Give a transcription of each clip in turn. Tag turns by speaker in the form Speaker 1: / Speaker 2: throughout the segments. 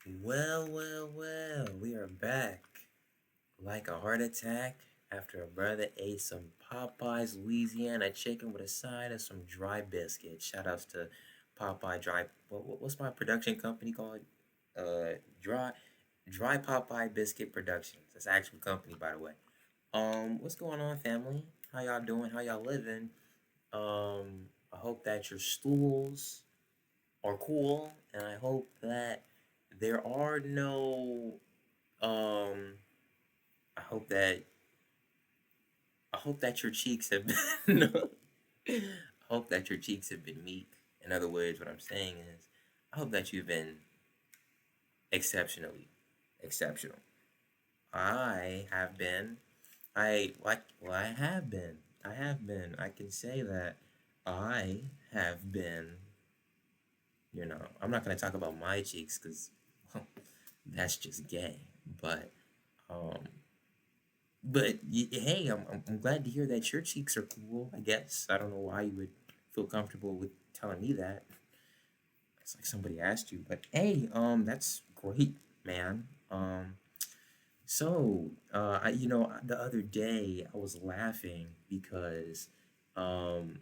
Speaker 1: Well, we are back like a heart attack after a brother ate some Popeyes Louisiana chicken with a side of some dry biscuits. Shout outs to Popeye Dry. What's my production company called? Dry Popeye Biscuit Productions. That's an actual company, by the way. What's going on, family? How y'all doing? How y'all living? I hope that your stools are cool, and I hope that there are no um I hope that your cheeks have been I hope that your cheeks have been meek. In other words, what I'm saying is I hope that you've been exceptionally exceptional. I have been I have been. I have been. I can say that I have been, I'm not going to talk about my cheeks cuz that's just gay. But um hey, I'm glad to hear that your cheeks are cool. I guess I don't know why you would feel comfortable with telling me that. It's like somebody asked you, but hey, that's great, man. The other day I was laughing because, um,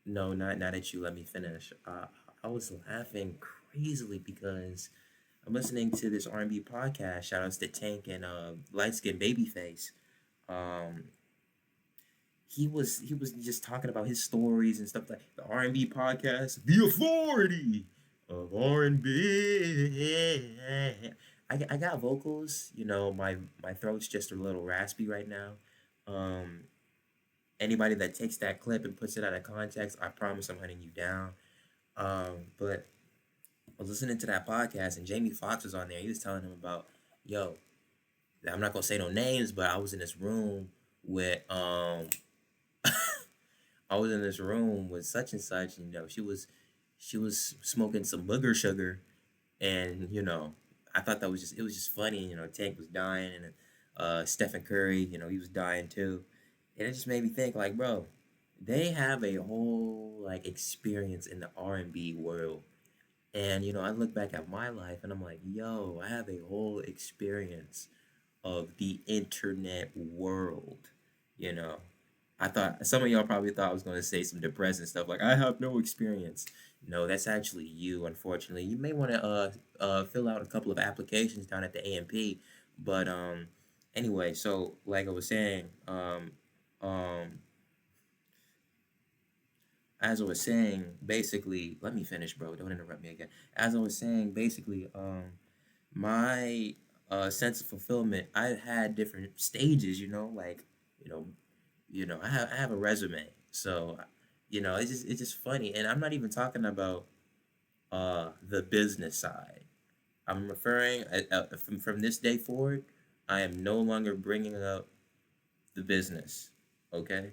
Speaker 1: no, not that you let me finish. I was laughing crazily because I'm listening to this R&B podcast. Shout outs to Tank and Light Skin Babyface. Um, he was just talking about his stories and stuff like the R&B podcast, the authority of R&B. I got vocals, my throat's just a little raspy right now. Um, Anybody that takes that clip and puts it out of context, I promise I'm hunting you down. But I was listening to that podcast and Jamie Foxx was on there. He was telling him about, yo, I'm not gonna say no names, but I was in this room with I was in this room with such and such, and she was smoking some booger sugar, and I thought that was just it was just funny. Tank was dying, and Stephen Curry, he was dying too, and it just made me think like, bro, they have a whole like experience in the R&B world, and I look back at my life, and I'm like, yo, I have a whole experience of the internet world, you know. I thought some of y'all probably thought I was going to say some depressing stuff like I have no experience. No, that's actually you. Unfortunately, you may want to fill out a couple of applications down at the AMP. But anyway, so like I was saying, um, as I was saying, basically, let me finish, bro. Don't interrupt me again. As I was saying, basically, my sense of fulfillment, I've had different stages. Like you know, I have a resume, so it's just funny, and I'm not even talking about the business side. I'm referring from this day forward. I am no longer bringing up the business. Okay,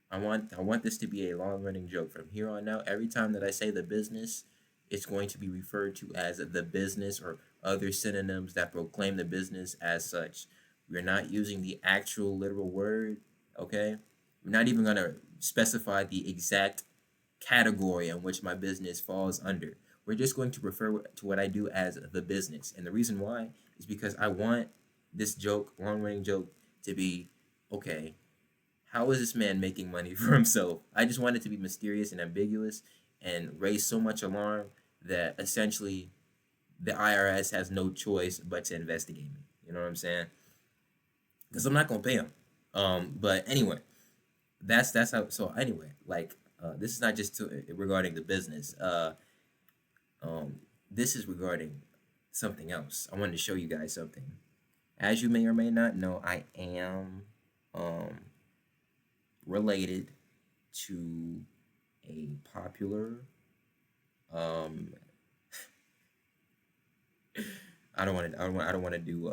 Speaker 1: I want this to be a long running joke from here on out. Every time that I say the business, it's going to be referred to as the business or other synonyms that proclaim the business as such. We're not using the actual literal word. Okay, we're not even gonna specify the exact category in which my business falls under. We're just going to refer to what I do as the business. And the reason why is because I want this joke, long running joke, to be okay. How is this man making money for himself? I just want it to be mysterious and ambiguous and raise so much alarm that essentially the IRS has no choice but to investigate me. You know what I'm saying? Because I'm not gonna pay him. But anyway, that's how. So anyway, like this is not just regarding the business. This is regarding something else. I wanted to show you guys something. As you may or may not know, I am um related to a popular um I don't want to do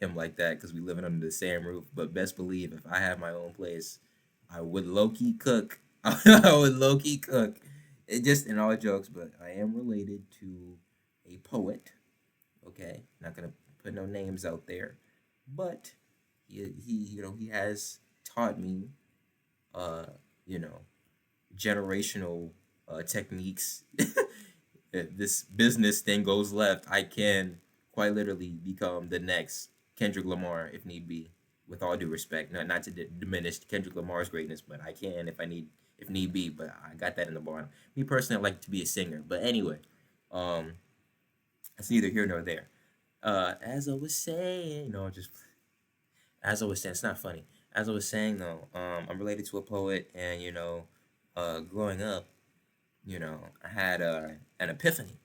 Speaker 1: him like that because we living under the same roof. But best believe if I had my own place, I would low key cook. I would low key cook. It just in all jokes, but I am related to a poet. Okay, not gonna put no names out there, but he has taught me uh you know generational techniques. If this business thing goes left, I can quite literally become the next Kendrick Lamar if need be. With all due respect, not to diminish Kendrick Lamar's greatness, but I can if need be. But I got that in the barn. Me personally, I like to be a singer. But anyway, um, it's neither here nor there. As I was saying, just as I was saying, it's not funny. As I was saying though, I'm related to a poet, and growing up, I had an epiphany,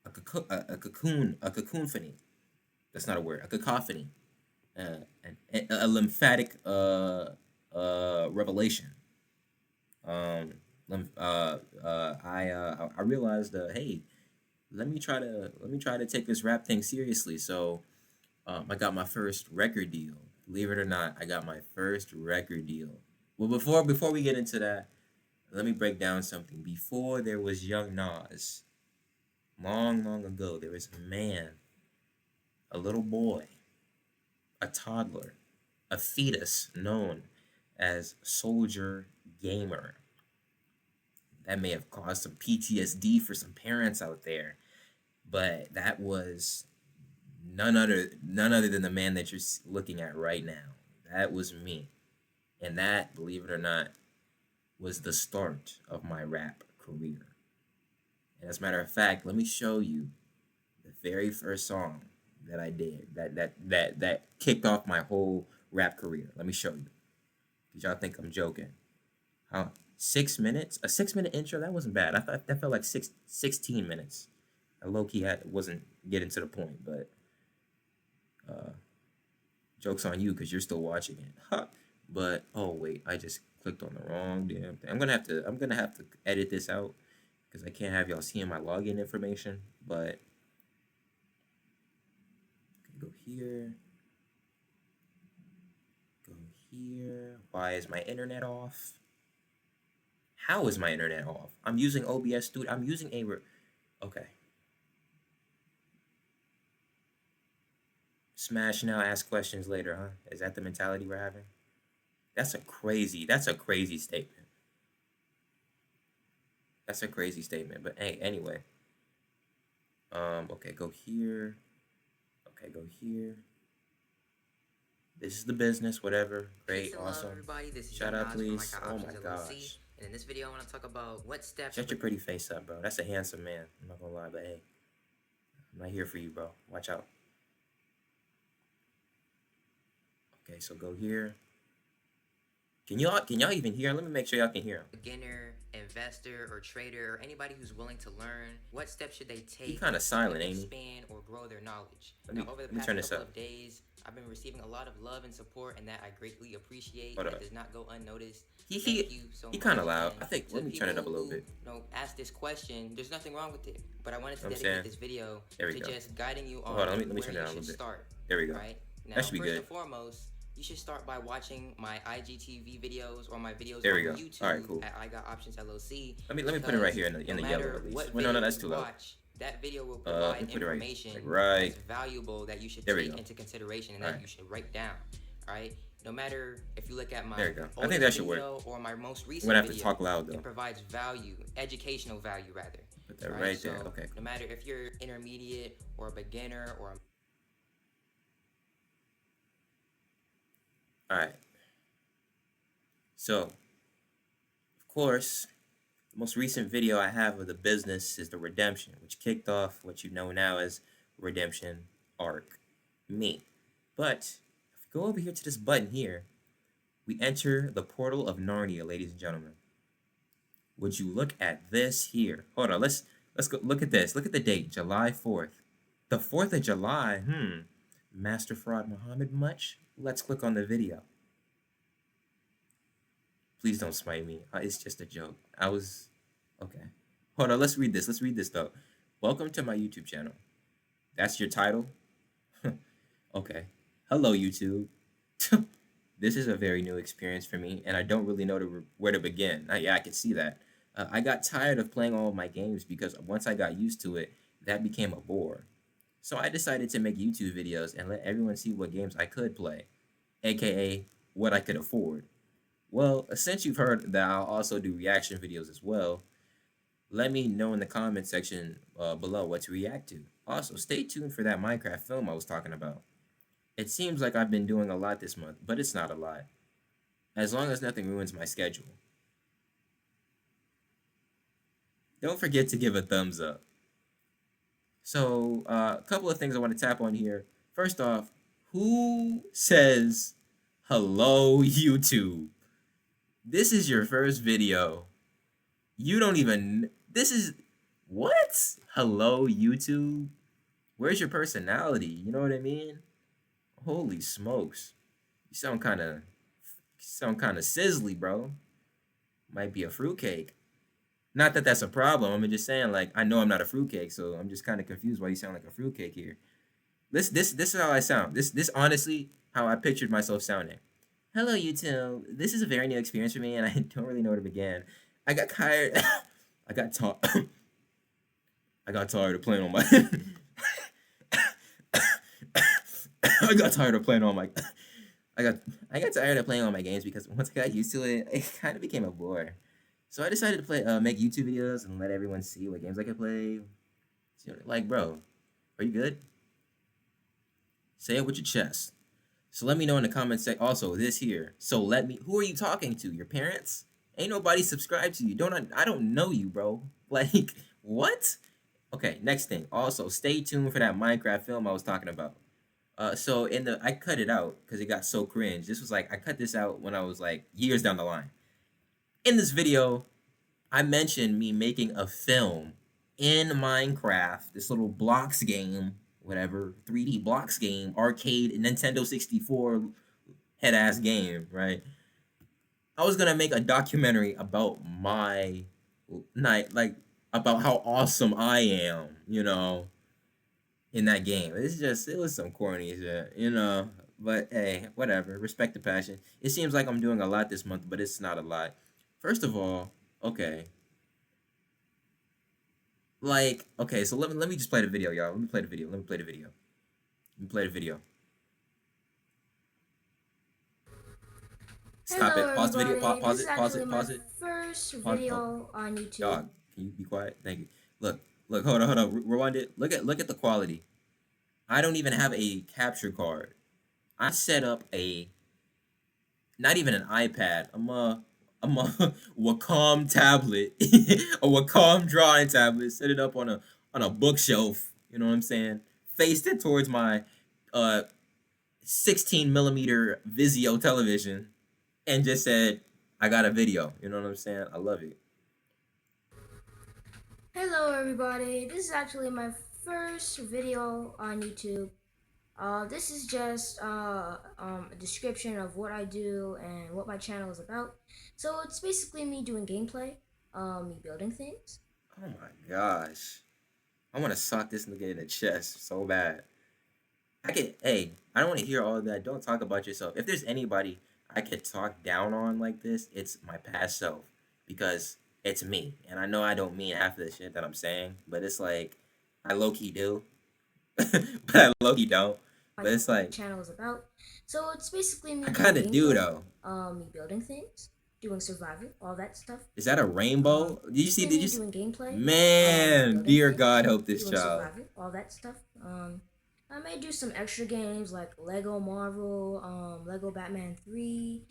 Speaker 1: a cacophony. That's not a word. A cacophony, a lymphatic revelation. Um, I realized, hey, let me try to take this rap thing seriously. So I got my first record deal. Believe it or not, I got my first record deal. Well, before we get into that, let me break down something. Before there was Young Nas, long, long ago, there was a man, a little boy, a toddler, a fetus known as Soldier Gamer. That may have caused some PTSD for some parents out there, but that was none other than the man that you're looking at right now. That was me. And that, believe it or not, was the start of my rap career. And as a matter of fact, let me show you the very first song that I did that kicked off my whole rap career. Let me show you. Did y'all think I'm joking? Huh? 6 minutes? A 6-minute intro? That wasn't bad. I thought that felt like 16 minutes. I low-key wasn't getting to the point, but joke's on you because you're still watching it. Huh. But oh wait, I just clicked on the wrong damn thing. I'm gonna have to edit this out because I can't have y'all seeing my login information. But go here. Go here. Why is my internet off? How is my internet off? I'm using OBS Studio. I'm using okay. Smash now, ask questions later, huh? Is that the mentality we're having? That's a crazy statement. That's a crazy statement. But hey, anyway. Okay, go here. Okay, go here. This is the business, whatever. Great, awesome.
Speaker 2: Everybody. This is
Speaker 1: Shout out, please. Oh my
Speaker 2: LLC.
Speaker 1: gosh.
Speaker 2: And in this video, I want to talk about what steps.
Speaker 1: Shut your pretty face up, bro. That's a handsome man. I'm not gonna lie, but hey, I'm not here for you, bro. Watch out. Okay, so go here. Can y'all even hear? Let me make sure y'all can hear.
Speaker 2: Beginner, investor, or trader, or anybody who's willing to learn, what steps should they take?
Speaker 1: He kind of silent, ain't he?
Speaker 2: Expand or grow their knowledge.
Speaker 1: Over the past couple
Speaker 2: of days, I've been receiving a lot of love and support, and that I greatly appreciate.
Speaker 1: That
Speaker 2: does not go unnoticed.
Speaker 1: Thank you so much. He kind of loud. I think. Let me turn it up a little bit.
Speaker 2: Ask this question. There's nothing wrong with it, but I wanted to dedicate this video to just guiding you on.
Speaker 1: Hold on. Let me turn it down a little bit.
Speaker 2: Start.
Speaker 1: There we go.
Speaker 2: Right now,
Speaker 1: that should be
Speaker 2: first
Speaker 1: good.
Speaker 2: and foremost, you should start by watching my IGTV videos or my videos
Speaker 1: there we
Speaker 2: on
Speaker 1: go.
Speaker 2: YouTube
Speaker 1: All right, cool.
Speaker 2: at I Got Options LLC.
Speaker 1: Let me put it right here in the yellow at least. Well, no, that's too low.
Speaker 2: That video will provide information that's valuable that you should take into consideration and that you should write down. All right. No matter if you look at my
Speaker 1: I think that should work.
Speaker 2: Or my most recent
Speaker 1: I'm gonna have to talk loud though.
Speaker 2: It provides value, educational value rather.
Speaker 1: Put that right there. Okay.
Speaker 2: No matter if you're intermediate or a beginner or
Speaker 1: all right. So, of course, the most recent video I have of the business is the redemption, which kicked off what you know now as Redemption Arc Me. But if we go over here to this button here, we enter the portal of Narnia, ladies and gentlemen. Would you look at this here? Hold on, let's go look at this. Look at the date, July 4th. The 4th of July, Master Fraud Muhammad much? Let's click on the video. Please don't smite me. It's just a joke. Okay. Hold on, let's read this. Let's read this, though. Welcome to my YouTube channel. That's your title? Okay. Hello, YouTube. This is a very new experience for me, and I don't really know where to begin. Yeah, I can see that. I got tired of playing all of my games because once I got used to it, that became a bore. So I decided to make YouTube videos and let everyone see what games I could play, aka what I could afford. Well, since you've heard that I'll also do reaction videos as well, Let me know in the comment section below what to react to. Also, stay tuned for that Minecraft film I was talking about. It seems like I've been doing a lot this month, but it's not a lot. As long as nothing ruins my schedule. Don't forget to give a thumbs up. So, a couple of things I want to tap on here. First off, who says hello, YouTube? This is your first video. You don't even. This is. What? Hello, YouTube? Where's your personality? You know what I mean? Holy smokes. You sound kind of. Sizzly, bro. Might be a fruitcake. Not that that's a problem. I'm just saying, like, I know I'm not a fruitcake, so I'm just kind of confused why you sound like a fruitcake here. This is how I sound. This honestly how I pictured myself sounding. Hello, YouTube. This is a very new experience for me, and I don't really know where to begin. I got tired. I got I got tired of playing on my. I got tired of playing on my. I got tired of playing on my games because once I got used to it, it kind of became a bore. So I decided to make YouTube videos and let everyone see what games I could play. Like, bro, are you good? Say it with your chest. So let me know in the comments section. Also, this here. So who are you talking to? Your parents? Ain't nobody subscribed to you. I don't know you, bro. Like, what? Okay, next thing. Also, stay tuned for that Minecraft film I was talking about. So I cut it out because it got so cringe. This was like, I cut this out when I was like years down the line. In this video, I mentioned me making a film in Minecraft, this little blocks game, whatever, 3D blocks game, arcade, Nintendo 64 head-ass game, right? I was gonna make a documentary about my night, like, about how awesome I am, in that game. It was some corny shit. But hey, whatever. Respect the passion. It seems like I'm doing a lot this month, but it's not a lot. First of all, okay. Like, okay, so let me just play the video, y'all. Let me play the video. Stop
Speaker 3: Hello,
Speaker 1: it. Pause the video.
Speaker 3: everybody.
Speaker 1: Pause
Speaker 3: This is
Speaker 1: it. Pause
Speaker 3: actually
Speaker 1: it.
Speaker 3: my
Speaker 1: Pause it.
Speaker 3: first
Speaker 1: Pause. Oh,
Speaker 3: video on YouTube.
Speaker 1: dog, can you be quiet? Thank you. Look. Hold on. Rewind it. Look at the quality. I don't even have a capture card. I set up not even an iPad. I'm a Wacom tablet, a Wacom drawing tablet. Set it up on a bookshelf. You know what I'm saying? Faced it towards my 16 millimeter Vizio television, and just said, "I got a video." You know what I'm saying? I love it.
Speaker 3: Hello, everybody. This is actually my first video on YouTube. This is just a description of what I do and what my channel is about. So it's basically me doing gameplay, me building things.
Speaker 1: Oh my gosh. I want to sock this nigga in the chest so bad. Hey, I don't want to hear all of that. Don't talk about yourself. If there's anybody I could talk down on like this, it's my past self. Because it's me. And I know I don't mean half of the shit that I'm saying, but it's like, I low-key do. But I low-key don't. But it's like,
Speaker 3: channel is about. So it's basically me
Speaker 1: I kind of do, though.
Speaker 3: Me building things, doing survival, all that stuff.
Speaker 1: Is that a rainbow? Did you see?
Speaker 3: Doing gameplay?
Speaker 1: Man, dear God, help this
Speaker 3: doing
Speaker 1: child.
Speaker 3: Survival, all that stuff. I may do some extra games like Lego Marvel, Lego Batman 3.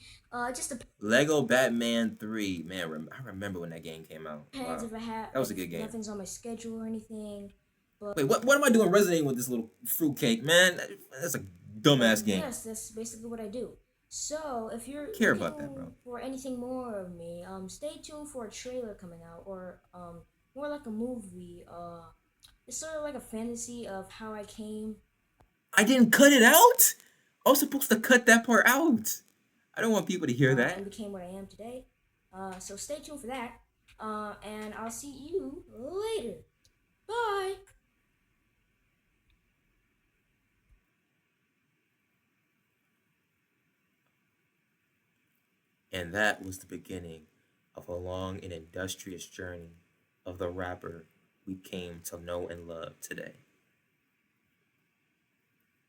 Speaker 3: Just
Speaker 1: Lego Batman 3. Man, I remember when that game came out.
Speaker 3: Depends if I have.
Speaker 1: That was a good game.
Speaker 3: Nothing's on my schedule or anything. But
Speaker 1: wait, what am I doing resonating with this little fruitcake, man? That's a dumbass game.
Speaker 3: Yes, that's basically what I do. So if you're
Speaker 1: care about that, bro,
Speaker 3: for anything more of me, stay tuned for a trailer coming out, or more like a movie. It's sort of like a fantasy of how I came.
Speaker 1: I didn't cut it out. I was supposed to cut that part out. I don't want people to hear that.
Speaker 3: And became what I am today. So stay tuned for that. And I'll see you later. Bye.
Speaker 1: And that was the beginning of a long and industrious journey of the rapper we came to know and love today.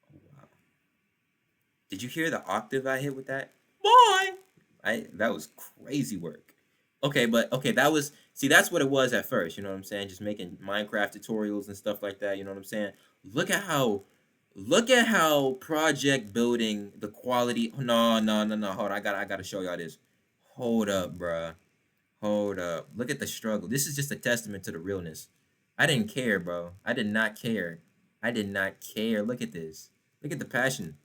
Speaker 1: Oh, wow. Did you hear the octave I hit with that? Boy! That was crazy work. Okay, but okay, that was see that's what it was at first, you know what I'm saying? Just making Minecraft tutorials and stuff like that, you know what I'm saying? Look at how look at how project building the quality. No, no, no, no. Hold on. I gotta show y'all this. Hold up, bruh. Hold up. Look at the struggle. This is just a testament to the realness. I didn't care, bro. I did not care. I did not care. Look at this. Look at the passion.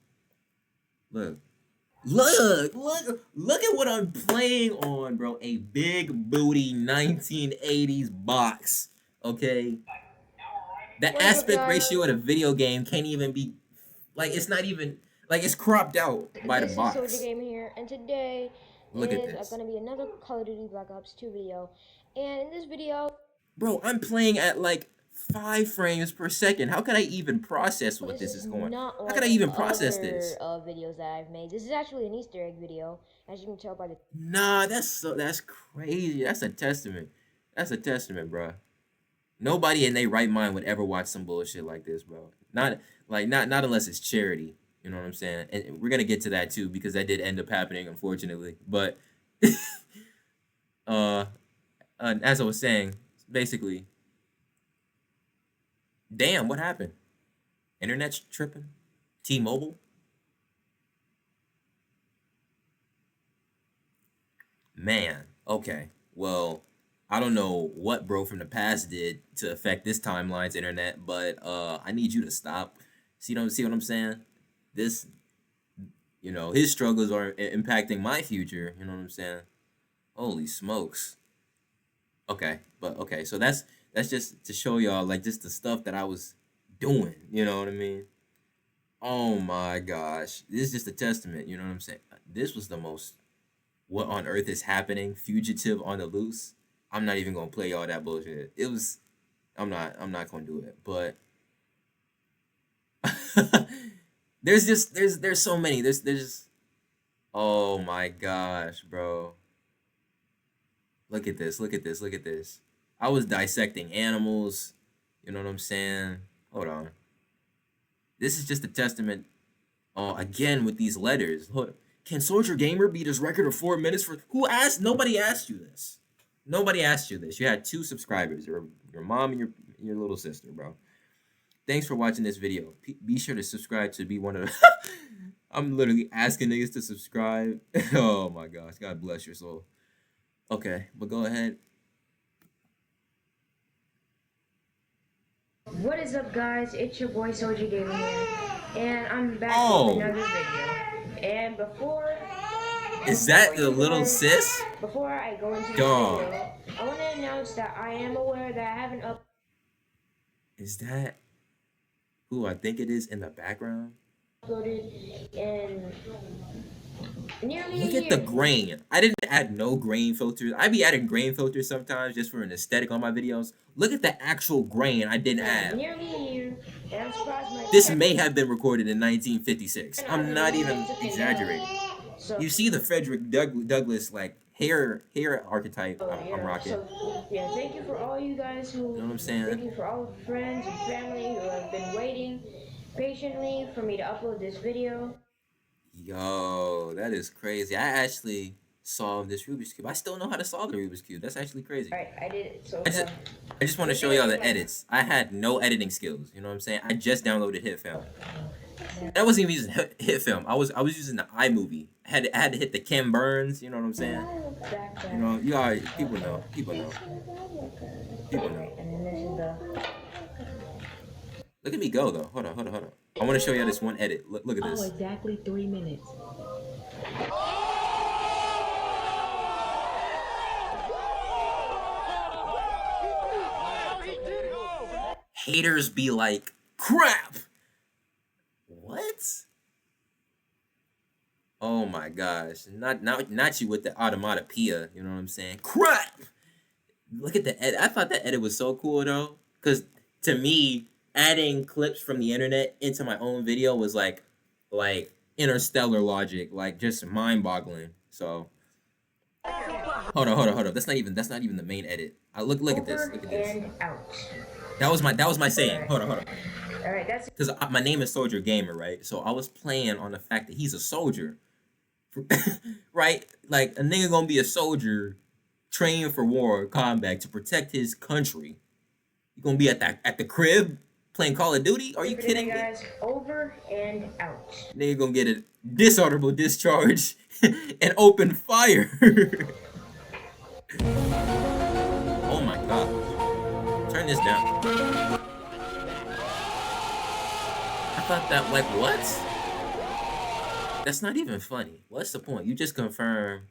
Speaker 1: Look. Look at what I'm playing on, bro. A big booty 1980s box. Okay? The
Speaker 3: What is up,
Speaker 1: aspect
Speaker 3: guys?
Speaker 1: ratio of the video game can't even be like it's not even like it's cropped out by the
Speaker 3: This is Soldier
Speaker 1: box.
Speaker 3: Gamer here, and today
Speaker 1: Look at
Speaker 3: is
Speaker 1: this.
Speaker 3: going to be another Call of Duty Black Ops 2 video. And in this video,
Speaker 1: Bro, I'm playing at like 5 frames per second. How could I even process what this is going?
Speaker 3: not
Speaker 1: How
Speaker 3: like
Speaker 1: could I even process
Speaker 3: other
Speaker 1: this?
Speaker 3: videos that I've made. This is actually an Easter egg video, as you can tell by the.
Speaker 1: Nah, that's crazy. That's a testament. That's a testament, bro. Nobody in their right mind would ever watch some bullshit like this, bro. Not unless it's charity. You know what I'm saying? And we're gonna get to that too because that did end up happening, unfortunately. But uh, as I was saying, basically, damn, what happened? Internet's tripping. T-Mobile. Man. Okay. Well, I don't know what bro from the past did to affect this timeline's internet, but I need you to stop. See what I'm saying? This, his struggles are impacting my future. You know what I'm saying? Holy smokes. Okay, but okay, so that's just to show y'all like just the stuff that I was doing. You know what I mean? Oh my gosh, this is just a testament. You know what I'm saying? This was the most. What on earth is happening? Fugitive on the loose. I'm not even gonna play all that bullshit. It was. I'm not gonna do it. But there's so many. There's just. Oh my gosh, bro. Look at this. Look at this. Look at this. I was dissecting animals. You know what I'm saying? Hold on. This is just a testament. Oh, again with these letters. Look, can Soldier Gamer beat his record of 4 minutes for? Who asked? Nobody asked you this. Nobody asked you this. You had 2 subscribers. Your mom and your little sister, bro. Thanks for watching this video. Be sure to subscribe to be one of the. I'm literally asking niggas to subscribe. Oh my gosh. God bless your soul. Okay, but go ahead.
Speaker 3: What is up, guys? It's your boy Soldier Gamer here, and I'm back with another video. And
Speaker 1: is that the little sis?
Speaker 3: Before I go into the video, I want to announce that I am aware that I haven't
Speaker 1: Is that who I think it is in the background?
Speaker 3: uploaded in nearly
Speaker 1: Look at the grain. I didn't add no grain filters. I be adding grain filters sometimes just for an aesthetic on my videos. Look at the actual grain I didn't add.
Speaker 3: Nearly a year, and I'm surprised
Speaker 1: this may have been recorded in 1956. I'm not even exaggerating. You see the Frederick Douglass like hair archetype I'm rocking.
Speaker 3: So, yeah, thank you for all you guys who.
Speaker 1: You know what I'm saying?
Speaker 3: Thank you for all the friends and family who have been waiting patiently for me to upload this video.
Speaker 1: Yo, that is crazy. I actually solved this Rubik's Cube. I still know how to solve the Rubik's Cube. That's actually crazy.
Speaker 3: Alright, I did it. So
Speaker 1: I just want to show y'all the edits. I had no editing skills. You know what I'm saying? I just downloaded HitFilm. I wasn't even using HitFilm. I was using the iMovie. I had to hit the Ken Burns. You know what I'm saying? You know, you all people know. People know. People know.
Speaker 3: And then this is the.
Speaker 1: Look at me go though. Hold on. I want to show y'all this one edit. Look at this.
Speaker 4: Oh, exactly 3 minutes.
Speaker 1: Haters be like, crap. What? Oh my gosh. Not you with the automatopoeia. You know what I'm saying? Crap. Look at the edit. I thought that edit was so cool though. Because to me, adding clips from the internet into my own video was like interstellar logic, like just mind-boggling. So hold on. That's not even the main edit. Look at this. Look at this. That was my saying. Hold on.
Speaker 3: All right, that's
Speaker 1: because my name is Soldier Gamer, right? So I was playing on the fact that he's a soldier, right? Like a nigga gonna be a soldier train for war or combat to protect his country. You gonna be at the crib playing Call of Duty? Are you kidding me?
Speaker 3: Guys, over and out.
Speaker 1: Then you're gonna get a dishonorable discharge and open fire. Oh my god. Turn this down. I thought that, like, what? That's not even funny. What's the point? You just confirm.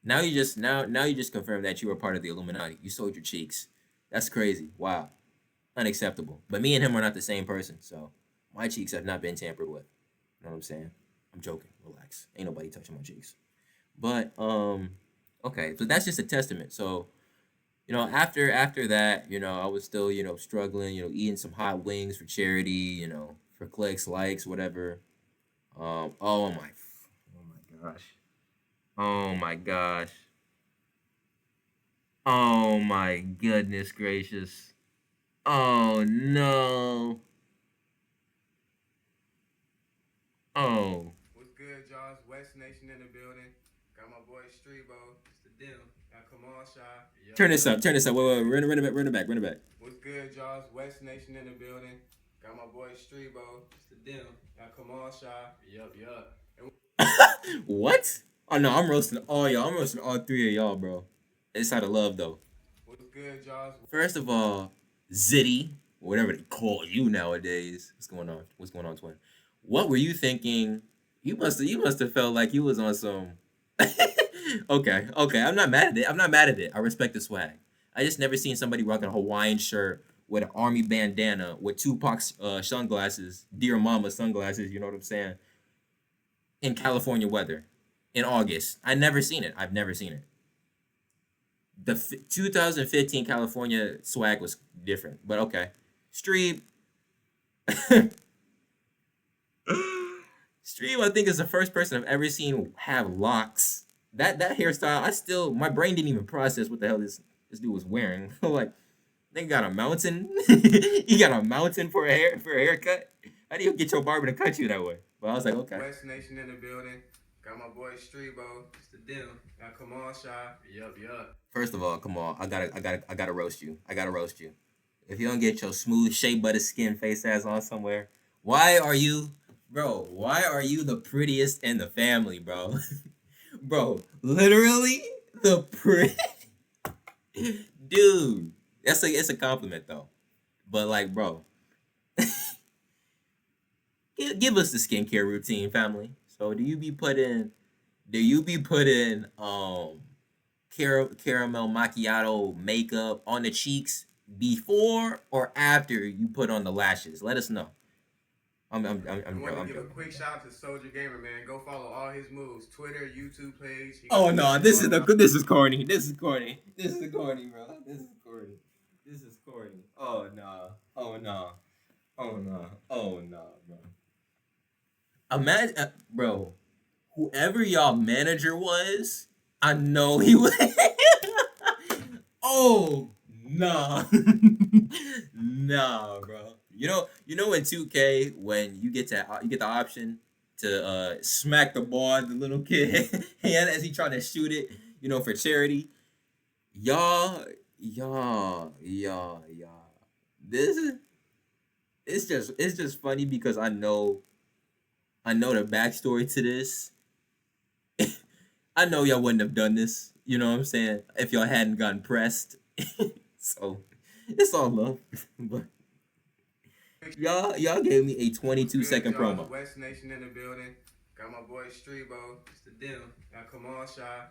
Speaker 1: Now you just confirm that you were part of the Illuminati. You sold your cheeks. That's crazy. Wow. Unacceptable. But me and him are not the same person, so my cheeks have not been tampered with. You know what I'm saying? I'm joking. Relax. Ain't nobody touching my cheeks. But okay, so that's just a testament. So, after that, I was still, struggling, eating some hot wings for charity, for clicks, likes, whatever. Oh my gosh. Oh my gosh. Oh my goodness gracious. Oh no. Oh.
Speaker 4: What's good, y'all? It's West Nation in the building. Got my boy Strebo. It's the deal. Got Kamal Shah.
Speaker 1: Turn this up. Wait. Run it back.
Speaker 4: What's good, y'all? It's West Nation in the building. Got my boy Strebo. It's the deal. Got Kamal Shah. Yup.
Speaker 1: What? Oh no, I'm roasting all y'all. I'm roasting all three of y'all, bro. It's out of love though.
Speaker 4: What's good, y'all?
Speaker 1: First of all, Zitty, whatever they call you nowadays. What's going on, twin? What were you thinking? You must have felt like you was on some. Okay. I'm not mad at it. I respect the swag. I just never seen somebody rocking a Hawaiian shirt with an army bandana with Tupac's sunglasses, Dear Mama sunglasses. You know what I'm saying? In California weather, in August. I've never seen it. The 2015 California swag was different, but okay. Stream. Stream, I think, is the first person I've ever seen have locks. That hairstyle, my brain didn't even process what the hell this dude was wearing. Like, they got a mountain. You got a mountain for a haircut. How do you get your barber to cut you that way? But I was like, okay.
Speaker 4: West Nation in the building. Got my boy Strebo. It's the deal. Got Kamal Shah. Yup.
Speaker 1: First of all, Kamal, I gotta roast you. If you don't get your smooth shea butter skin face ass on somewhere, why are you the prettiest in the family, bro? Bro, literally the pretty dude. It's a compliment though. But like, bro, give us the skincare routine, family. So do you be putting caramel macchiato makeup on the cheeks before or after you put on the lashes? Let us know.
Speaker 4: I want to give a quick shout out to Soldier Gamer, man. Go follow all his moves. Twitter, YouTube page.
Speaker 1: Oh no, this is corny. This is corny, bro. This is corny. Oh no, bro. Imagine, bro. Whoever y'all manager was, I know he was. Oh nah, nah, bro. You know in 2K when you get the option to smack the ball at the little kid hand as he trying to shoot it, for charity. Y'all. This is it's just funny because I know the backstory to this. I know y'all wouldn't have done this, you know what I'm saying, if y'all hadn't gotten pressed. So it's all love. But y'all gave me a 22-second promo.
Speaker 4: West Nation in the building. Got my boy Strebo. It's the deal. Got Kamal Shah.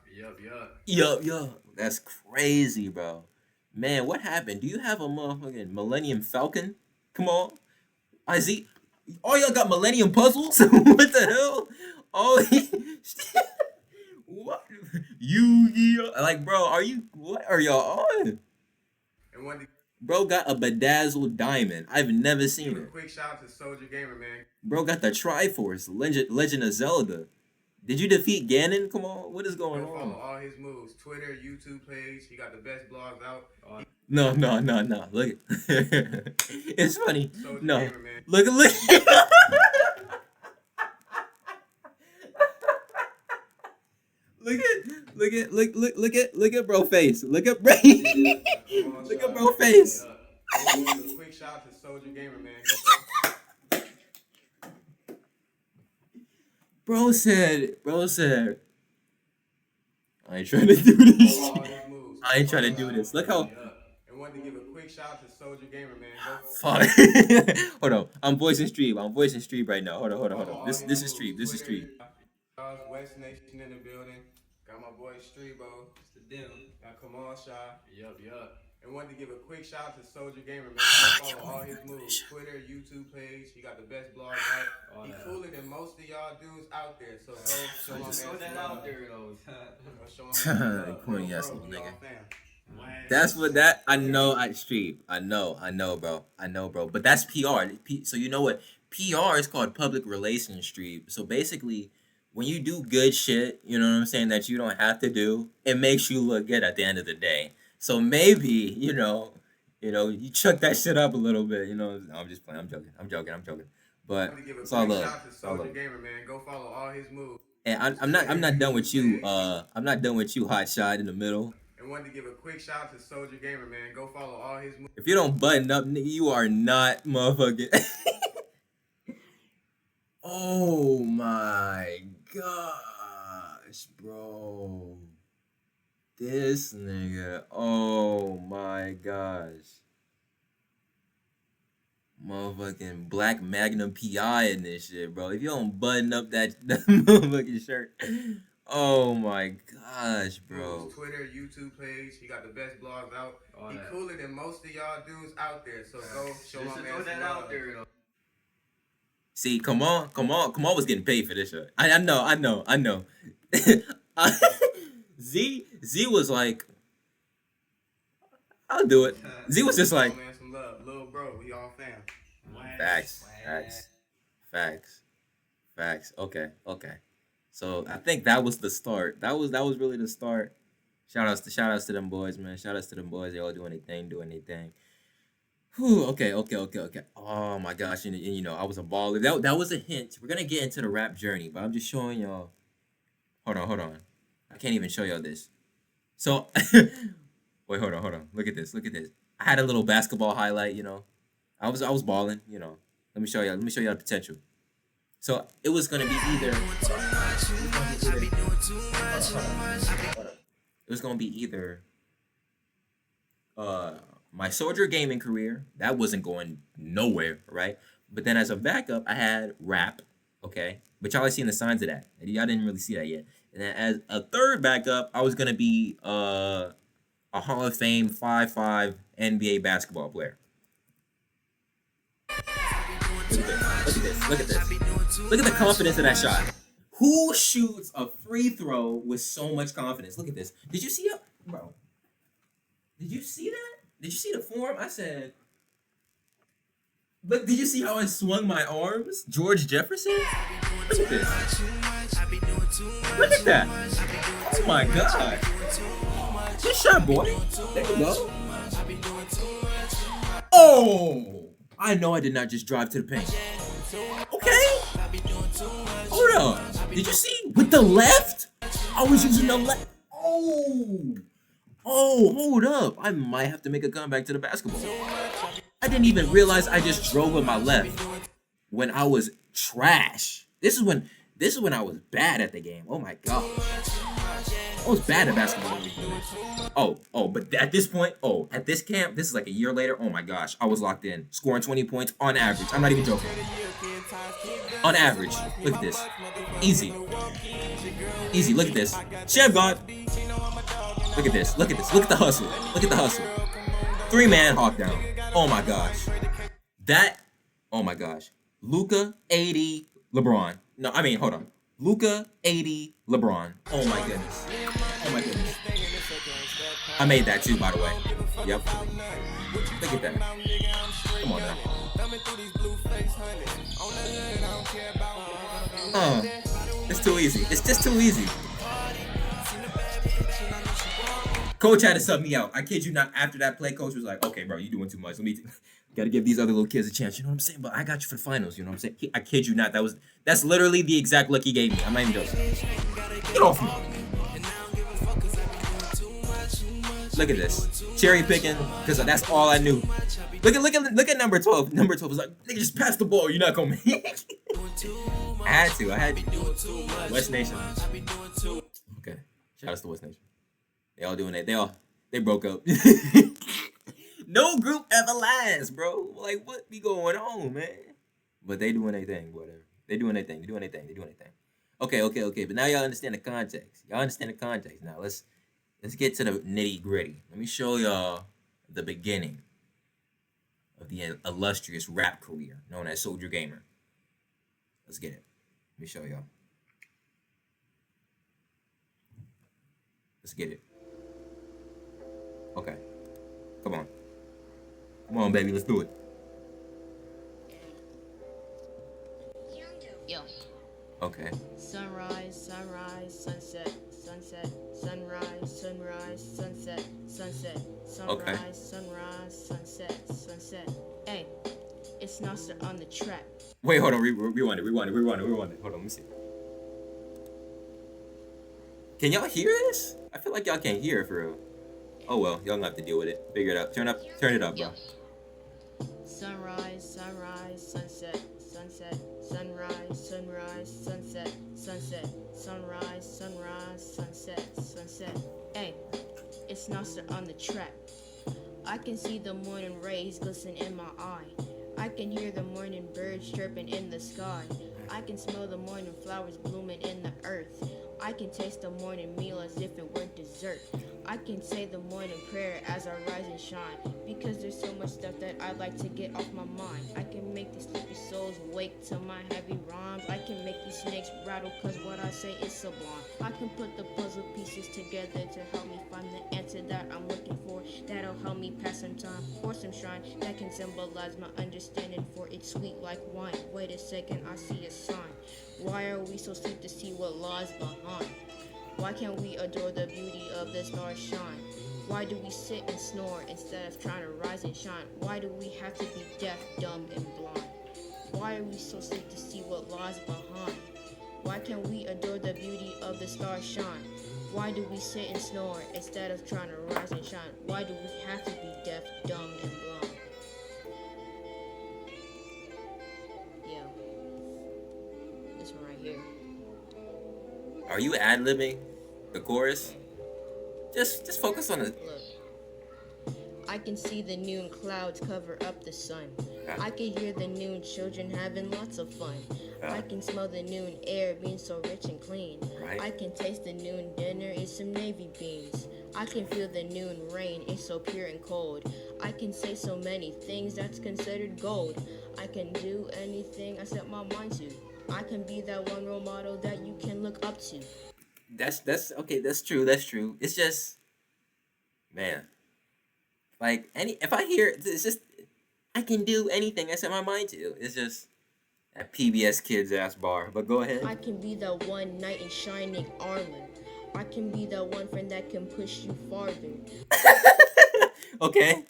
Speaker 4: Yup.
Speaker 1: That's crazy, bro. Man, what happened? Do you have a motherfucking Millennium Falcon? Come on. I see. Oh, y'all got Millennium Puzzles? What the hell? Oh, what? Yu-Gi-Oh! Like, bro, what are y'all on?
Speaker 4: And
Speaker 1: bro got a bedazzled diamond. I've never seen it.
Speaker 4: Quick shout out to Soldier Gamer, man.
Speaker 1: Bro got the Triforce, Legend of Zelda. Did you defeat Ganon? Come on, what is going on?
Speaker 4: Follow all his moves. Twitter, YouTube page. He got the best blogs out.
Speaker 1: No. Look, it's funny.
Speaker 4: Soldier
Speaker 1: No,
Speaker 4: Gamer, man.
Speaker 1: look. Look at bro face. Look at bro. Look at bro face.
Speaker 4: Quick shout to Soldier Gamer, man.
Speaker 1: Bro said, I ain't trying to do this shit. I ain't trying to do this. Look how.
Speaker 4: And wanted to give a quick shout to Soldier Gamer, man.
Speaker 1: Fuck. Hold on. I'm voicing stream right now. Hold on. This is stream.
Speaker 4: West Nation in the building. Got my boy Streebo. It's the dim. Got Kamal Shah. Yup. And wanted to give a quick shout to Soldier Gamer, man. Go follow all his moves. Twitter, YouTube page. He got the best blog out. He cooler than most of y'all dudes out there. So go show my man some that out there, though. Show my man
Speaker 1: corny ass little nigga. That's what that I know I stream. I know, bro. But that's PR. So you know what? PR is called public relations stream. So basically, when you do good shit, you know what I'm saying, that you don't have to do, it makes you look good at the end of the day. So maybe, you you chuck that shit up a little bit, No, I'm just playing. I'm joking. But it's all love.
Speaker 4: Soldier Gamer, man. Go follow all his moves.
Speaker 1: And I'm not done with you. I'm not done with you, hot shot in the middle.
Speaker 4: And wanted to give a quick shout to Soldier Gamer, man. Go follow all his moves.
Speaker 1: If you don't button up, nigga, you are not motherfucking. Oh my gosh, bro. This nigga. Oh my gosh. Motherfucking black Magnum PI in this shit, bro. If you don't button up that motherfucking shirt. Oh my gosh, bro.
Speaker 4: Twitter, YouTube page. He got the best blogs out. He cooler than most of y'all dudes out there. So go show my man that out there, though.
Speaker 1: See, come on was getting paid for this shit. I know. Z was like, I'll do it. Z was just like,
Speaker 4: man, some love, little bro. We all fam.
Speaker 1: Facts. Okay. So I think that was the start. That was really the start. Shout outs to them boys, man. They all doing their thing. Whew, okay. Oh my gosh, and I was a baller. That was a hint. We're gonna get into the rap journey, but I'm just showing y'all. Hold on. I can't even show y'all this. So, wait, hold on. Look at this. I had a little basketball highlight. I was balling. Let me show y'all the potential. So it was gonna be either. It was gonna be either. My Soldier gaming career, that wasn't going nowhere, right? But then as a backup, I had rap, okay? But y'all seen the signs of that. Y'all didn't really see that yet. And then as a third backup, I was going to be a Hall of Fame 5'5" NBA basketball player. Look at this. Look at the confidence of that shot. Who shoots a free throw with so much confidence? Look at this. Did you see it? Bro. Did you see that? Did you see the form? I said, look, did you see how I swung my arms? George Jefferson? Look at this. Look at that. Oh my God. Good shot, boy. There you go. Oh! I know I did not just drive to the paint. Okay. Hold up. Did you see? With the left? I was using the left. Oh, hold up. I might have to make a comeback to the basketball. I didn't even realize I just drove with my left when I was trash. This is when I was bad at the game. Oh my God. I was bad at basketball. But at this point, at this camp, this is like a year later. Oh my gosh, I was locked in, scoring 20 points on average. I'm not even joking. On average. Look at this. Easy. Look at this. Chef God. Look at this. Look at the hustle. 3-man hawk down. Oh my gosh. Oh my gosh. Luka, 80, LeBron. No, I mean, hold on. Luka, 80, LeBron. Oh my goodness. I made that too, by the way. Yep. Look at that. Come on now. It's too easy. It's just too easy. Coach had to sub me out. I kid you not. After that play, coach was like, "Okay, bro, you doing too much. Got to give these other little kids a chance." You know what I'm saying? But I got you for the finals. You know what I'm saying? I kid you not. That's literally the exact look he gave me. I'm not even joking. Get off me. Look at this. Cherry picking, because that's all I knew. Look at number 12. Number 12 was like, nigga, just pass the ball. You're not going to make it. I had to. West Nation. Okay. Shout out to West Nation. They all doing it. They broke up. No group ever lasts, bro. Like, what be going on, man? But they doing their thing, whatever. They doing their thing. Okay. But now y'all understand the context. Now let's get to the nitty gritty. Let me show y'all the beginning of the illustrious rap career known as Soldier Gamer. Let's get it. Let me show y'all. Let's get it. Okay. Come on, baby. Let's do it.
Speaker 5: Yo.
Speaker 1: Okay.
Speaker 5: Sunrise, sunset, sunrise, sunset, sunrise,
Speaker 1: Okay.
Speaker 5: sunset. Hey, it's Nasser on the track.
Speaker 1: Wait, hold on. Rewind it. Hold on, let me see. Can y'all hear this? I feel like y'all can't hear it for real. Oh well, y'all gonna have to deal with it. Figure it out. Turn it up, bro.
Speaker 5: Yo. Sunrise, sunset, sunrise, sunset, sunset. Hey, it's Nasser on the track. I can see the morning rays glisten in my eye. I can hear the morning birds chirping in the sky. I can smell the morning flowers blooming in the earth. I can taste the morning meal as if it were dessert. I can say the morning prayer as I rise and shine, because there's so much stuff that I'd like to get off my mind. I can make these sleepy souls wake to my heavy rhymes. I can make these snakes rattle, cause what I say is sublime. I can put the puzzle pieces together to help me find the answer that I'm looking for. That'll help me pass some time or some shrine that can symbolize my understanding, for it's sweet like wine. Wait a second, I see a sign. Why are we so sweet to see what lies behind? Why can't we adore the beauty of the stars shine? Why do we sit and snore instead of trying to rise and shine? Why do we have to be deaf, dumb, and blind? Why are we so sweet to see what lies behind? Why can't we adore the beauty of the stars shine? Why do we sit and snore instead of trying to rise and shine? Why do we have to be deaf, dumb, and blind? Yeah. This one right here.
Speaker 1: Are you ad-libbing the chorus? Just focus on it.
Speaker 5: Look, I can see the noon clouds cover up the sun. I can hear the noon children having lots of fun. I can smell the noon air being so rich and clean.
Speaker 1: Right.
Speaker 5: I can taste the noon dinner, it's some navy beans. I can feel the noon rain, it's so pure and cold. I can say so many things that's considered gold. I can do anything I set my mind to. I can be that one role model that you can look up to.
Speaker 1: That's okay. That's true. It's just, man, like if I hear it's just, I can do anything I set my mind to. It's just that PBS Kids ass bar. But go ahead.
Speaker 5: I can be that one knight in shining armor. I can be that one friend that can push you farther.
Speaker 1: Okay.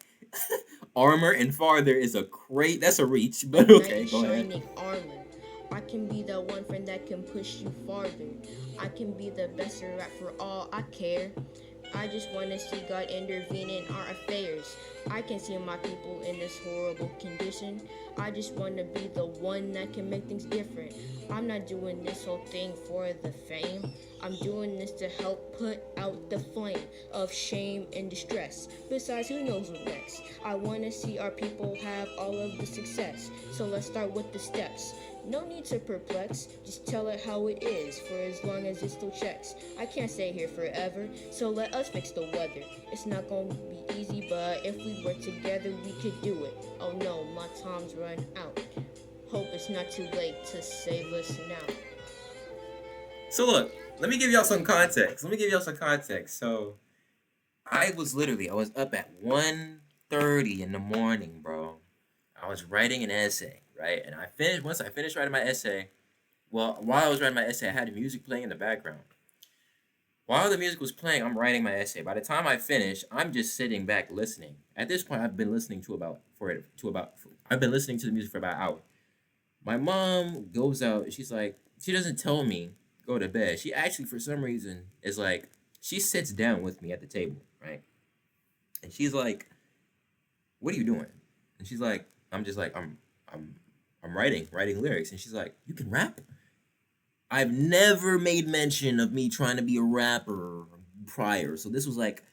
Speaker 1: Armor and farther is that's a reach, but okay, go ahead.
Speaker 5: Shining armor. I can be the one friend that can push you farther. I can be the best rap for all I care. I just want to see God intervene in our affairs. I can see my people in this horrible condition. I just want to be the one that can make things different. I'm not doing this whole thing for the fame. I'm doing this to help put out the flame of shame and distress. Besides, who knows what's next? I want to see our people have all of the success. So let's start with the steps. No need to perplex, just tell it how it is, for as long as it still checks. I can't stay here forever, so let us fix the weather. It's not gonna be easy, but if we work together, we could do it. Oh no, my time's run out. Hope it's not too late to save us now.
Speaker 1: So look, let me give y'all some context. So I was up at 1:30 in the morning, bro. I was writing an essay, right? And once I finished writing my essay, while I was writing my essay, I had the music playing in the background. While the music was playing, I'm writing my essay. By the time I finish, I'm just sitting back listening. At this point, I've been listening to I've been listening to the music for about an hour. My mom goes out, she's like, she doesn't tell me go to bed. She actually, for some reason, is like, she sits down with me at the table, right? And she's like, "What are you doing?" And she's like, "I'm just like I'm writing lyrics." And she's like, "You can rap?" I've never made mention of me trying to be a rapper prior, so this was like,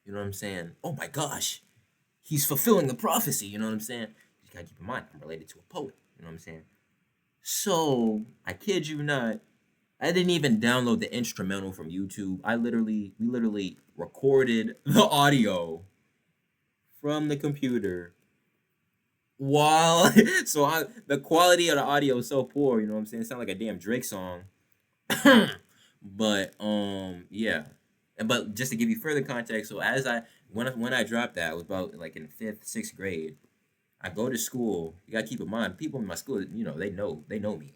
Speaker 1: you know what I'm saying? Oh my gosh, he's fulfilling the prophecy. You know what I'm saying? You gotta keep in mind, I'm related to a poet. You know what I'm saying? So I kid you not, I didn't even download the instrumental from YouTube. We literally recorded the audio from the computer while the quality of the audio is so poor, you know what I'm saying? It sounds like a damn Drake song. But yeah. But just to give you further context, so when I dropped that, I was about like in 5th, 6th grade. I go to school. You gotta keep in mind, people in my school, you know, they know me.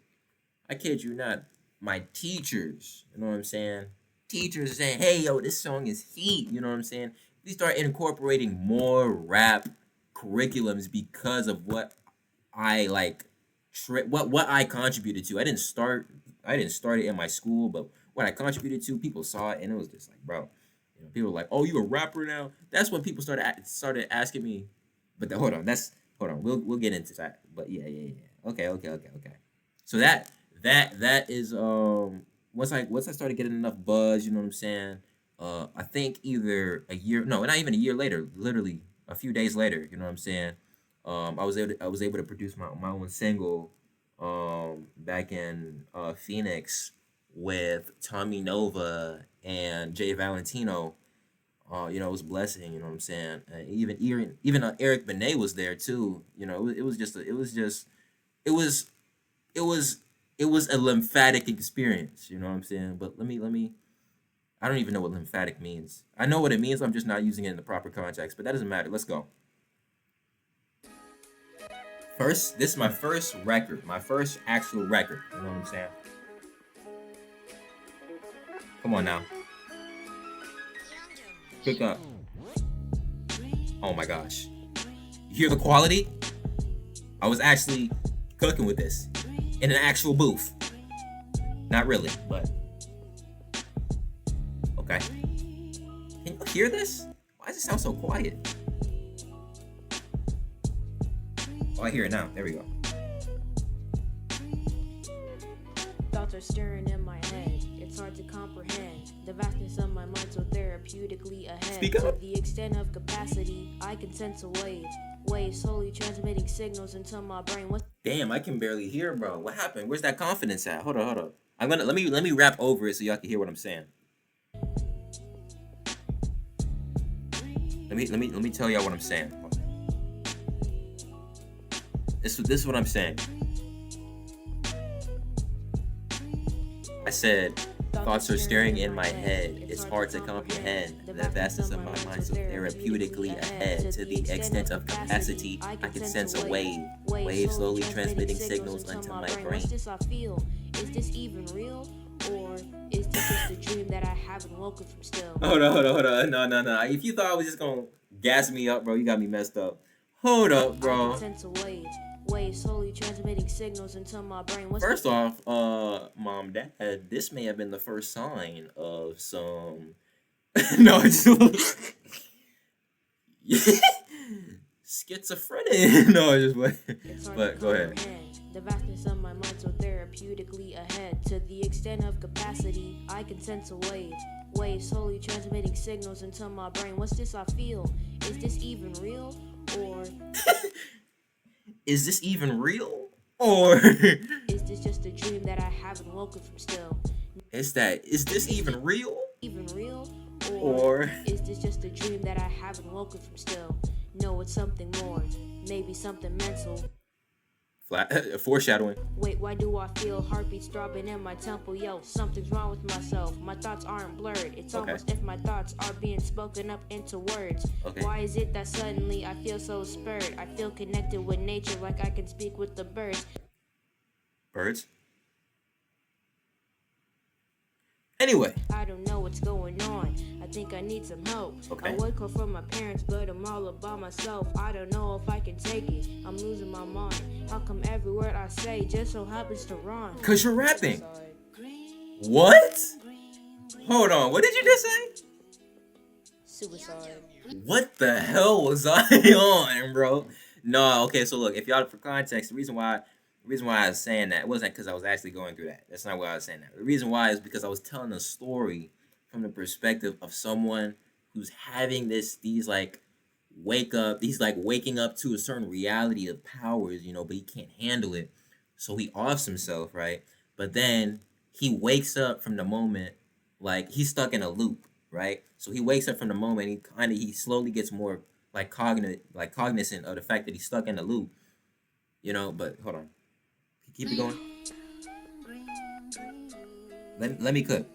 Speaker 1: I kid you not, my teachers, you know what I'm saying? Teachers are saying, "Hey, yo, this song is heat," you know what I'm saying? We start incorporating more rap curriculums because of what I like, what I contributed to. I didn't start it in my school, but what I contributed to, people saw it, and it was just like, bro, you know, people were like, "Oh, you a rapper now?" That's when people started asking me. But hold on, we'll get into that. But yeah. Okay. So that is once I started getting enough buzz, you know what I'm saying? I think either a year, no, not even a year later, literally a few days later, you know what I'm saying? I was able to produce my own single back in Phoenix with Tommy Nova and Jay Valentino. You know, it was a blessing, you know what I'm saying? Even Eric Benet was there too. You know, it was a lymphatic experience, you know what I'm saying? But let me I don't even know what lymphatic means. I know what it means, I'm just not using it in the proper context, but that doesn't matter. Let's go. This is my first record, my first actual record, you know what I'm saying? Come on now. Pick up. Oh my gosh. You hear the quality? I was actually cooking with this in an actual booth. Not really, but okay. Can you hear this? Why does it sound so quiet? Oh, I hear it now. There we go.
Speaker 5: Thoughts are stirring in my head. It's hard to comprehend the vastness of my mind, so therapeutically ahead.
Speaker 1: Speak up.
Speaker 5: To the extent of capacity, I can sense a wave slowly transmitting signals into my brain.
Speaker 1: Damn, I can barely hear, bro. What happened? Where's that confidence at? Hold on. Let me rap over it so y'all can hear what I'm saying. Let me tell y'all what I'm saying. This is what I'm saying. I said, thoughts are stirring in my head. It's hard to comprehend the vastness of my mind, so therapeutically ahead. To the extent of capacity, I can sense a wave slowly transmitting signals into my brain.
Speaker 5: What's this I feel? Is this even real? Or is this just a dream that I haven't woken from still?
Speaker 1: Hold on. No. If you thought I was just gonna gas me up, bro, you got me messed up. Hold up, bro.
Speaker 5: I can sense a wave slowly transmitting signals into my brain.
Speaker 1: First off, mom, dad, this may have been the first sign of some no, it's schizophrenic. No, just but go ahead.
Speaker 5: The vastness of my mind, so therapeutically ahead. To the extent of capacity, I can sense a wave slowly transmitting signals into my brain. What's this I feel? Is this even real? Or
Speaker 1: is this even real? Or
Speaker 5: is this just a dream that I haven't woken from still?
Speaker 1: Is this even real?
Speaker 5: Even real?
Speaker 1: Or
Speaker 5: is this just a dream that I haven't woken from still? No, it's something more. Maybe something mental.
Speaker 1: Foreshadowing.
Speaker 5: Wait, why do I feel heartbeats throbbing in my temple? Yo, something's wrong with myself. My thoughts aren't blurred. It's almost if my thoughts are being spoken up into words. Why is it that suddenly I feel so spurred? I feel connected with nature like I can speak with the birds.
Speaker 1: Birds? Anyway.
Speaker 5: I don't know what's going on. I think I need some help. I would call from my parents, but I'm all about myself. I don't know if I can take it. I'm losing my mind. How come every word I say just so happens to rhyme?
Speaker 1: Cause you're rapping. What? Hold on. What did you just say?
Speaker 5: Suicide.
Speaker 1: What the hell was I on, bro? No, okay, so look, if y'all, for context, the reason why I was saying that, it wasn't because I was actually going through that. That's not why I was saying that. The reason why is because I was telling a story from the perspective of someone who's having these like he's like waking up to a certain reality of powers, but he can't handle it. So he offs himself, right? But then he wakes up from the moment, like he's stuck in a loop, right? So he wakes up from the moment, he slowly gets more like cognizant of the fact that he's stuck in a loop, but hold on. Keep it going. Let me cook.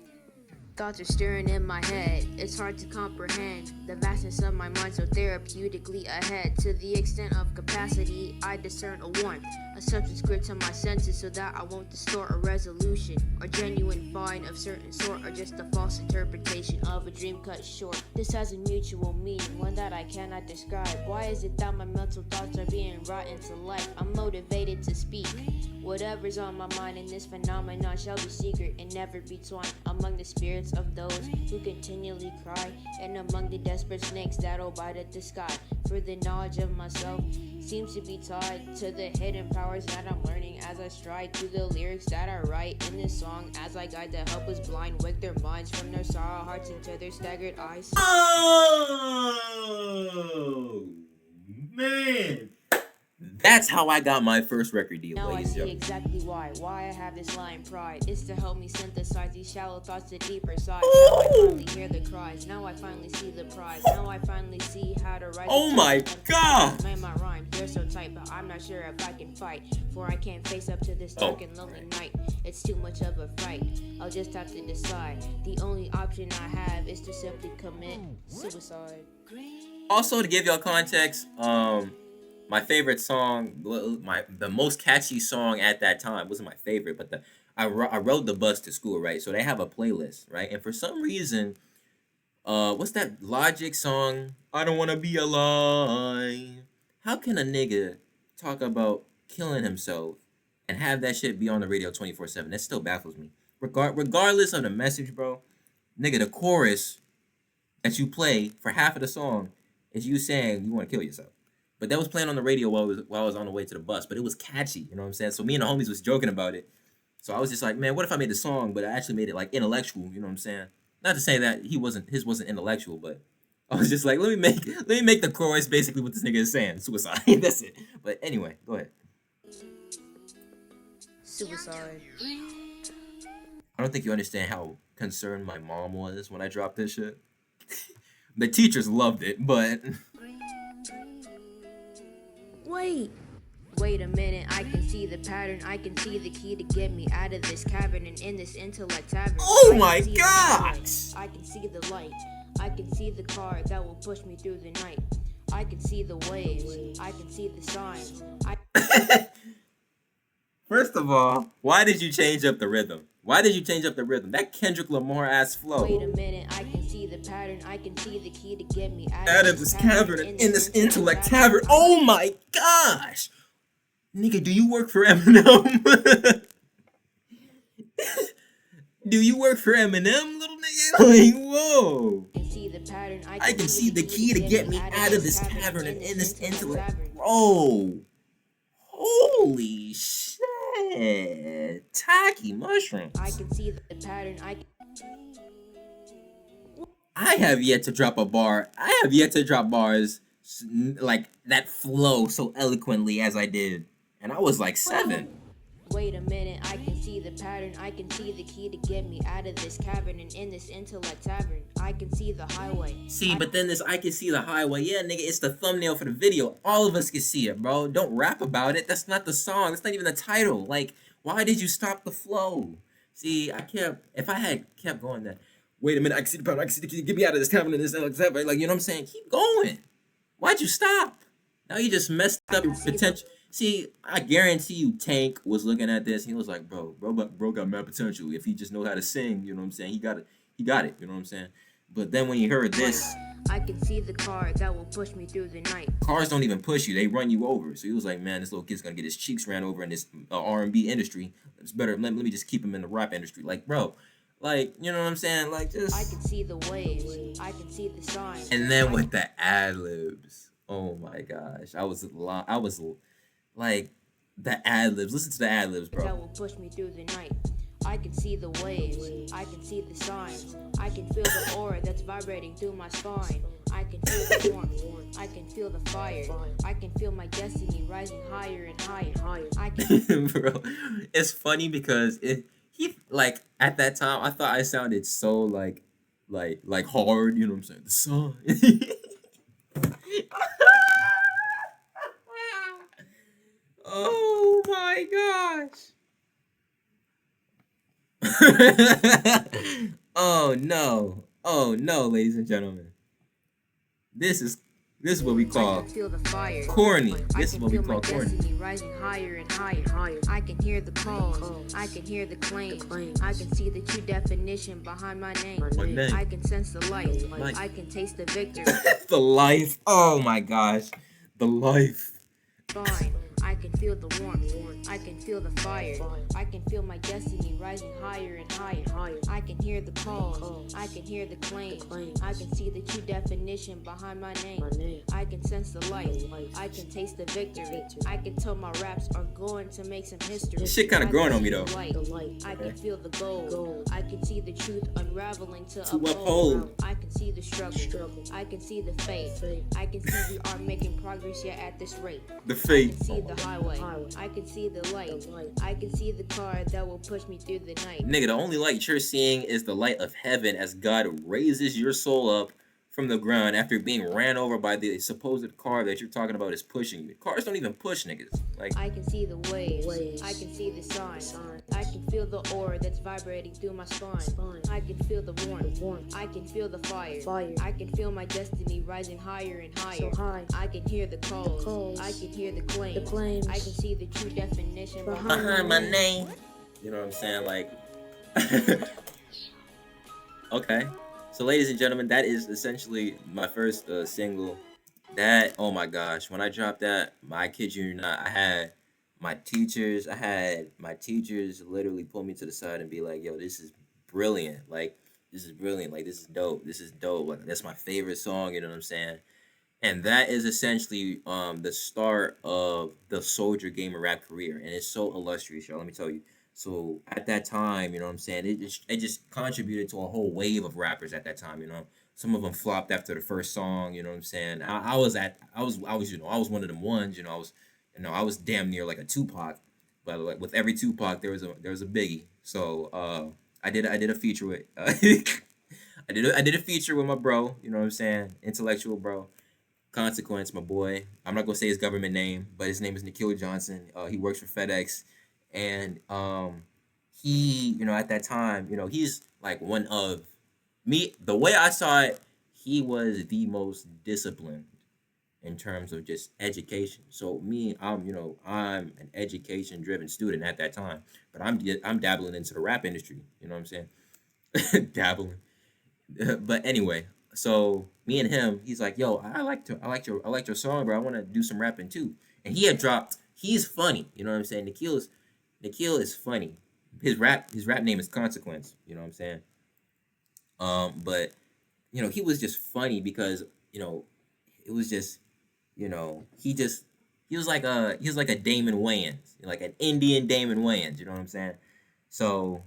Speaker 5: Thoughts are stirring in my head. It's hard to comprehend the vastness of my mind, so therapeutically ahead. To the extent of capacity, I discern a warmth, a substance grit to my senses, so that I won't distort a resolution or genuine find of certain sort, or just a false interpretation of a dream cut short. This has a mutual meaning, one that I cannot describe. Why is it that my mental thoughts are being brought into life? I'm motivated to speak. Whatever's on my mind in this phenomenon shall be secret and never be twined among the spirits of those who continually cry, and among the desperate snakes that'll bite at the sky. For the knowledge of myself seems to be tied to the hidden powers that I'm learning as I stride to the lyrics that I write in this song, as I guide the helpless blind with their minds from their sorrow hearts into their staggered eyes.
Speaker 1: Oh man, that's how I got my first record deal.
Speaker 5: Now I see exactly why I have this lying pride. It's to help me synthesize these shallow thoughts to deeper sides. Now I finally hear the cries. Now I finally see the prize. Now I finally see how to write.
Speaker 1: Oh my God!
Speaker 5: Man, my rhymes, they're so tight, but I'm not sure if I can fight. For I can't face up to this dark and lonely night. It's too much of a fight. I'll just have to decide. The only option I have is to simply commit suicide.
Speaker 1: Also, to give y'all context, my favorite song, the most catchy song at that time, wasn't my favorite, but I rode the bus to school, right? So they have a playlist, right? And for some reason, what's that Logic song? I don't wanna be alive. How can a nigga talk about killing himself and have that shit be on the radio 24/7? That still baffles me. Regardless of the message, bro, nigga, the chorus that you play for half of the song is you saying you want to kill yourself. But that was playing on the radio while I was on the way to the bus. But it was catchy, you know what I'm saying? So me and the homies was joking about it. So I was just like, man, what if I made the song, but I actually made it like intellectual, you know what I'm saying? Not to say that his wasn't intellectual, but I was just like, let me make the chorus basically what this nigga is saying. Suicide. That's it. But anyway, go ahead.
Speaker 5: Suicide.
Speaker 1: I don't think you understand how concerned my mom was when I dropped this shit. The teachers loved it, but
Speaker 5: Wait a minute, I can see the pattern, I can see the key to get me out of this cavern and in this intellect tavern.
Speaker 1: Oh my gosh!
Speaker 5: I can see the light, I can see the car that will push me through the night. I can see the waves, I can see the signs.
Speaker 1: First of all, why did you change up the rhythm? That Kendrick Lamar ass flow.
Speaker 5: Wait a minute, I can see the pattern, I can see the key to get me
Speaker 1: out of this cavern and in this intellect tavern. Oh my gosh! Nigga, do you work for Eminem? Do you work for Eminem, little nigga? Like, whoa. I can see the key to get me out of this cavern and in this intellect. Bro. Holy shit. Tacky mushrooms.
Speaker 5: I can see the pattern,
Speaker 1: I have yet to drop a bar. I have yet to drop bars like that flow so eloquently as I did. And I was like 7.
Speaker 5: Wait a minute, I can see the pattern, I can see the key to get me out of this cavern and in this intellect tavern. I can see the highway.
Speaker 1: See, but then this I can see the highway. Yeah, nigga, it's the thumbnail for the video. All of us can see it, bro. Don't rap about it. That's not the song. That's not even the title. Like, why did you stop the flow? See, if I had kept going that, wait a minute, I can see the pattern, I can see the key to get me out of this cavern and this intellect tavern. Like, you know what I'm saying? Keep going. Why'd you stop? Now you just messed up your potential. See, I guarantee you Tank was looking at this. He was like, bro got mad potential. If he just knows how to sing, you know what I'm saying? He got it, you know what I'm saying? But then when he heard this,
Speaker 5: I can see the car that will push me through the night.
Speaker 1: Cars don't even push you, they run you over. So he was like, man, this little kid's gonna get his cheeks ran over in this R&B industry. It's better, let me just keep him in the rap industry. Like, bro, Like, you know what I'm saying? Like, just.
Speaker 5: I can see the waves. I can see the signs.
Speaker 1: And then with the ad libs, oh my gosh, I was like, the ad libs. Listen to the ad libs, bro.
Speaker 5: That will push me through the night. I can see the waves. I can see the signs. I can feel the aura that's vibrating through my spine. I can feel the warmth. I can feel the fire. I can feel my destiny rising higher and higher. I can.
Speaker 1: Bro, it's funny because he like at that time I thought I sounded so like hard. You know what I'm saying? The song. Oh my gosh. Oh no. Oh no, ladies and gentlemen. This is what we call
Speaker 5: Feel the fire.
Speaker 1: corny. This is what we call
Speaker 5: I can feel my
Speaker 1: corny.
Speaker 5: destiny rising higher and higher. I can hear the calls. I can hear the claims. I can see the true definition behind my name.
Speaker 1: name.
Speaker 5: I can sense the light.
Speaker 1: Light.
Speaker 5: I can taste the victory.
Speaker 1: The life. Oh my gosh. The life.
Speaker 5: Fine. I can feel the warmth. I can feel the fire. I can feel my destiny rising higher and higher. I can hear the calls. I can hear the claims. I can see the true definition behind my name. I can sense the light. I can taste the victory. I can tell my raps are going to make some history.
Speaker 1: This shit kinda growing on me, though.
Speaker 5: I can feel the gold. I can see the truth unraveling to
Speaker 1: uphold.
Speaker 5: uphold. I can see the struggle. I can see the faith. I can see we are making progress yet at this rate.
Speaker 1: The
Speaker 5: I
Speaker 1: faith.
Speaker 5: can see the highway. I can see the light. I can see the car that will push me through the night.
Speaker 1: Nigga, the only light you're seeing is the light of heaven as God raises your soul up from the ground after being ran over by the supposed car that you're talking about is pushing you. Cars don't even push niggas. Like,
Speaker 5: I can see the waves. I can see the signs. I can feel the aura that's vibrating through my spine. I can feel the warmth. I can feel the fire. I can feel my destiny rising higher and higher. I can hear the calls. I can hear the claims. I can see the true definition behind my name.
Speaker 1: you know what I'm saying? Like, okay. So, ladies and gentlemen, that is essentially my first single. That, oh my gosh, when I dropped that, I kid you not, I had my teachers literally pull me to the side and be like, yo, this is brilliant. Like, this is brilliant. Like, this is dope. This is dope. Like, that's my favorite song, you know what I'm saying? And that is essentially the start of the Soldier Gamer rap career. And it's so illustrious, y'all, let me tell you. So at that time, you know what I'm saying, it just contributed to a whole wave of rappers at that time, you know. Some of them flopped after the first song, you know what I'm saying. I was one of them ones, you know. I was damn near like a Tupac, but like with every Tupac there was a Biggie. So I did a feature with I did a feature with my bro, you know what I'm saying, intellectual bro. Consequence, my boy. I'm not gonna say his government name, but his name is Nikhil Johnson. He works for FedEx. And he, you know, at that time, you know, he's like one of me. The way I saw it, he was the most disciplined in terms of just education. So me, I'm an education-driven student at that time, but I'm dabbling into the rap industry. You know what I'm saying? Dabbling. But anyway, so me and him, he's like, yo, I liked your song, bro. I want to do some rapping too. And he had dropped. He's funny. You know what I'm saying? Nikhil is funny. His rap name is Consequence. You know what I'm saying? But you know, he was just funny because, you know, it was just, you know, he was like a Damon Wayans, like an Indian Damon Wayans. You know what I'm saying? So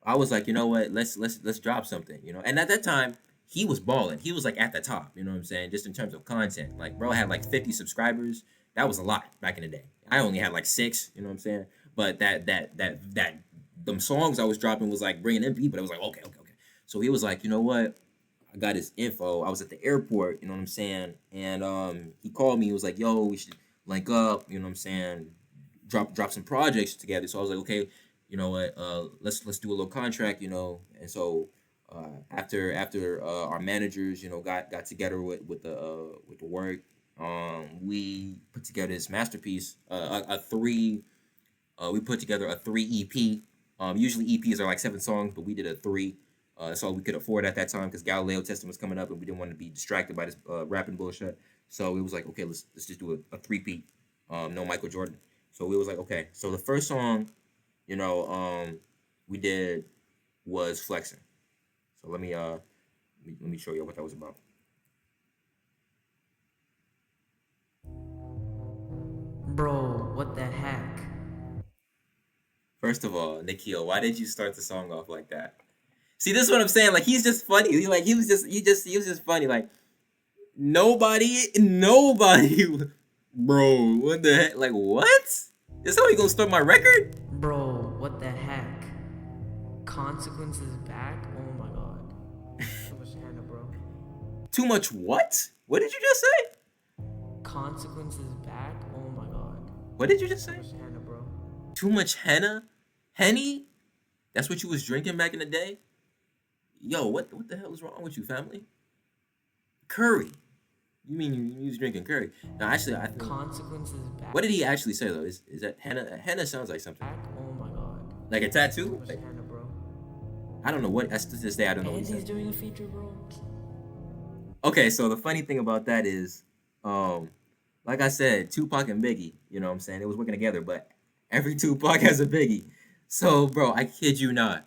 Speaker 1: I was like, you know what? Let's drop something. You know, and at that time he was balling. He was like at the top. You know what I'm saying? Just in terms of content. Like, bro had like 50 subscribers. That was a lot back in the day. I only had like 6. You know what I'm saying? But them songs I was dropping was like bringing in people. I was like, okay. So he was like, you know what? I got his info. I was at the airport, you know what I'm saying? And he called me. He was like, yo, we should link up, you know what I'm saying? Drop some projects together. So I was like, okay, you know what? Let's do a little contract, you know. And so after our managers, you know, got together with the work, we put together this masterpiece, we put together a 3 EP. Usually EPs are like 7 songs, but we did a 3. That's all we could afford at that time because Galileo testing was coming up, and we didn't want to be distracted by this rapping bullshit. So it was like, okay, let's just do a 3-peat. No Michael Jordan. So we was like, okay. So the first song, you know, we did was flexing. So let me show you what that was about.
Speaker 6: Bro, what the heck?
Speaker 1: First of all, Nikhil, why did you start the song off like that? See, this is what I'm saying. Like, he's just funny. He was just funny. Like, nobody, bro. What the heck? Like, what? This how you gonna start my record?
Speaker 6: Bro, what the heck? Consequences back? Oh my god. Too much henna, bro.
Speaker 1: Too much what? What did you just say?
Speaker 6: Consequences back? Oh my god.
Speaker 1: What did you just say?
Speaker 6: Too much henna, bro.
Speaker 1: Too much henna? Henny? That's what you was drinking back in the day? Yo, what the hell is wrong with you, family? Curry. You mean you was drinking curry? No, actually, I think...
Speaker 6: Consequences back.
Speaker 1: What did he actually say, though? Is that henna? Henna sounds like something.
Speaker 6: Back? Oh my god.
Speaker 1: Like a tattoo?
Speaker 6: Too much henna, bro.
Speaker 1: I don't know what... To this day, I don't know what he said.
Speaker 6: Andy's doing a feature, bro.
Speaker 1: Okay, so the funny thing about that is... like I said, Tupac and Biggie, you know what I'm saying? They was working together, but every Tupac has a Biggie. So, bro, I kid you not.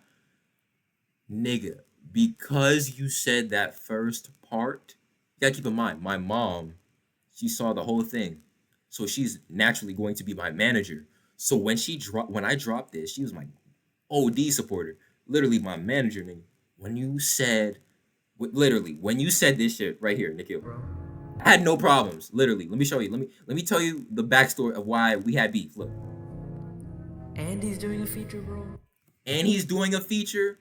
Speaker 1: Nigga, because you said that first part, you gotta keep in mind, my mom, she saw the whole thing. So she's naturally going to be my manager. So when I dropped this, she was my OD supporter. Literally my manager, nigga. When you said this shit right here, Nikhil.
Speaker 6: Bro.
Speaker 1: I had no problems. Literally. Let me show you. Let me tell you the backstory of why we had beef. Look.
Speaker 6: Andy's doing a feature, bro.
Speaker 1: And he's doing a feature?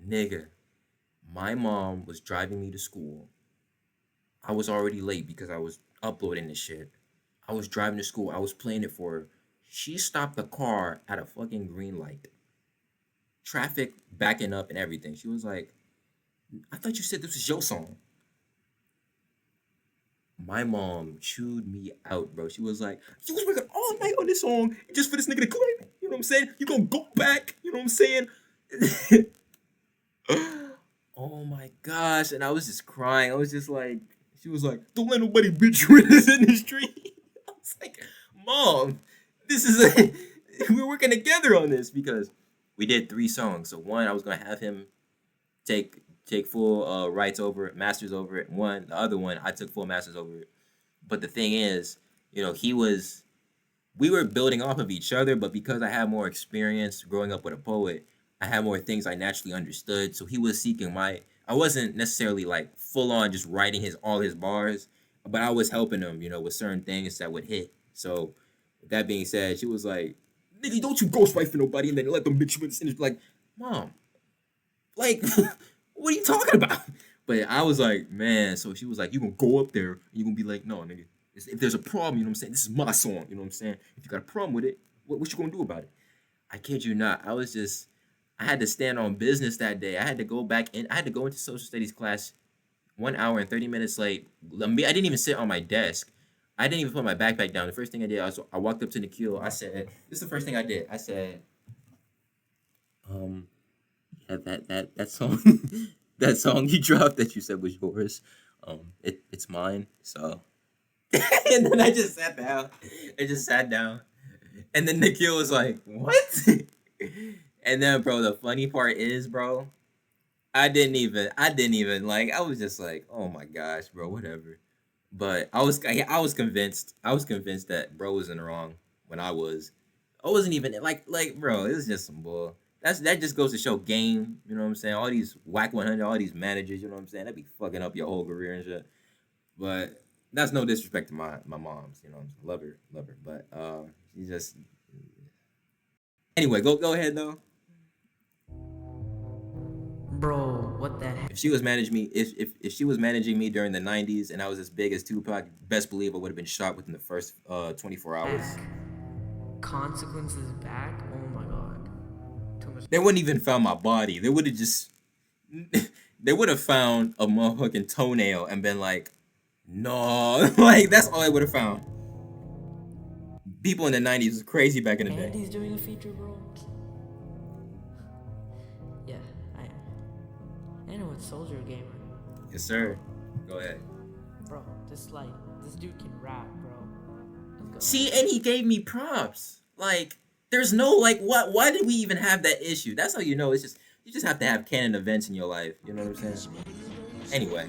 Speaker 1: Nigga. My mom was driving me to school. I was already late because I was uploading this shit. I was driving to school. I was playing it for her. She stopped the car at a fucking green light. Traffic backing up and everything. She was like, I thought you said this was your song. My mom chewed me out, bro. She was like, you was working all night on this song just for this nigga to claim it. You know what I'm saying? You gonna go back. You know what I'm saying? Oh my gosh. And I was just crying. I was just like, she was like, don't let nobody bitch you in this industry. I was like, Mom, we're working together on this because we did 3 songs. So one, I was gonna have him take full rights over it, masters over it. The other one, I took full masters over it. But the thing is, you know, we were building off of each other, but because I had more experience growing up with a poet, I had more things I naturally understood. So he was seeking I wasn't necessarily like full on just writing all his bars, but I was helping him, you know, with certain things that would hit. So with that being said, she was like, nigga, don't you ghostwrite for nobody and then let them bitch you in this industry. Like, Mom, like, what are you talking about? But I was like, man, so she was like, you gonna go up there and you gonna be like, no, nigga, if there's a problem, you know what I'm saying? This is my song, you know what I'm saying? If you got a problem with it, what you gonna do about it? I kid you not. I had to stand on business that day. I had to go into social studies class 1 hour and 30 minutes late. I didn't even sit on my desk. I didn't even put my backpack down. The first thing I did, I walked up to Nikhil. I said, this is the first thing I did. I said, yeah, that song, that song you dropped that you said was yours, it's mine. So, and then I just sat down. And then Nikhil was like, what? And then, bro, the funny part is, bro, I didn't even like, I was just like, oh my gosh, bro, whatever. But I was convinced that bro was in the wrong when I wasn't even like, bro, it was just some bull. That just goes to show game, you know what I'm saying? All these whack 100, all these managers, you know what I'm saying? That be fucking up your whole career and shit. But that's no disrespect to my mom's, you know, love her. But she just, anyway, go ahead though.
Speaker 6: Bro, what the heck?
Speaker 1: If she was managing me, if she was managing me during the 90s and I was as big as Tupac, best believe I would have been shot within the first 24 hours.
Speaker 6: Consequences back? Oh my god. Too much.
Speaker 1: They wouldn't even found my body. They would have found a motherfucking toenail and been like, no, like that's all I would have found. People in the 90s was crazy back in the day.
Speaker 6: Andy's doing a feature, bro. Yeah, I am. I know it's Soldier Gamer.
Speaker 1: Yes, sir. Go ahead.
Speaker 6: Bro, this dude can rap, bro. Let's go.
Speaker 1: See, and he gave me props. Like, there's no, like, why did we even have that issue? That's how you know it's just You just have to have canon events in your life. You know what I'm saying? Anyway.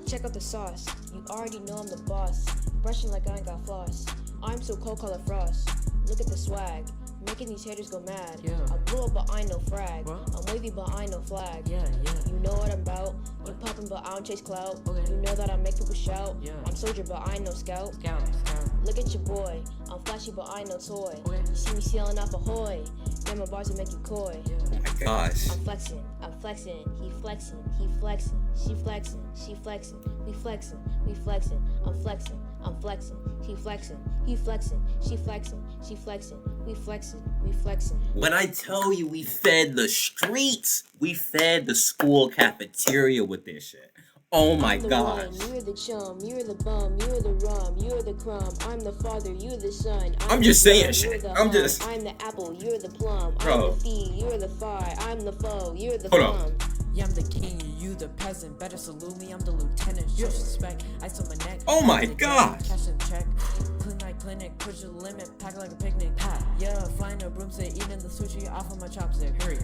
Speaker 5: Check out the sauce. You already know I'm the boss. Brushing like I ain't got floss. I'm so cold, color frost. Look at the swag. Making these haters go mad.
Speaker 6: Yeah.
Speaker 5: I blew up, but I ain't no frag.
Speaker 6: What?
Speaker 5: I'm wavy, but I ain't no flag.
Speaker 6: Yeah.
Speaker 5: You know what I'm about. You poppin', but I don't chase clout.
Speaker 6: Okay.
Speaker 5: You know that I make people shout.
Speaker 6: Yeah.
Speaker 5: I'm soldier, but I ain't no scout.
Speaker 6: Scout.
Speaker 5: Look at your boy. I'm flashy, but I ain't no toy.
Speaker 6: Okay.
Speaker 5: You see me sailing off ahoy. Then my bars will make you coy.
Speaker 6: Yeah.
Speaker 1: Oh my gosh.
Speaker 5: I'm flexing, he flexing, she flexing, we flexing, I'm flexing, he flexing, she flexing, we flexing.
Speaker 1: When I tell you we fed the streets, we fed the school cafeteria with this shit. Oh my gosh.
Speaker 5: You're the chum, you're the bum, you're the rum, you're the crumb. I'm the father, you're the son.
Speaker 1: I'm just saying shit. I'm
Speaker 5: the apple, you're the plum.
Speaker 1: Bro.
Speaker 5: I'm the fee, you're the fire. I'm the foe, you're the
Speaker 1: Hold on.
Speaker 5: plum.
Speaker 6: Yeah, I'm the king, you the peasant. Better salute me, I'm the lieutenant. Show respect, ice on my neck.
Speaker 1: Oh my
Speaker 6: The
Speaker 1: gosh.
Speaker 6: cash and check. Clinic, push the limit, pack like a picnic. Ha, yeah, flying a broomstick, eating the sushi off of my chopstick. Hurry.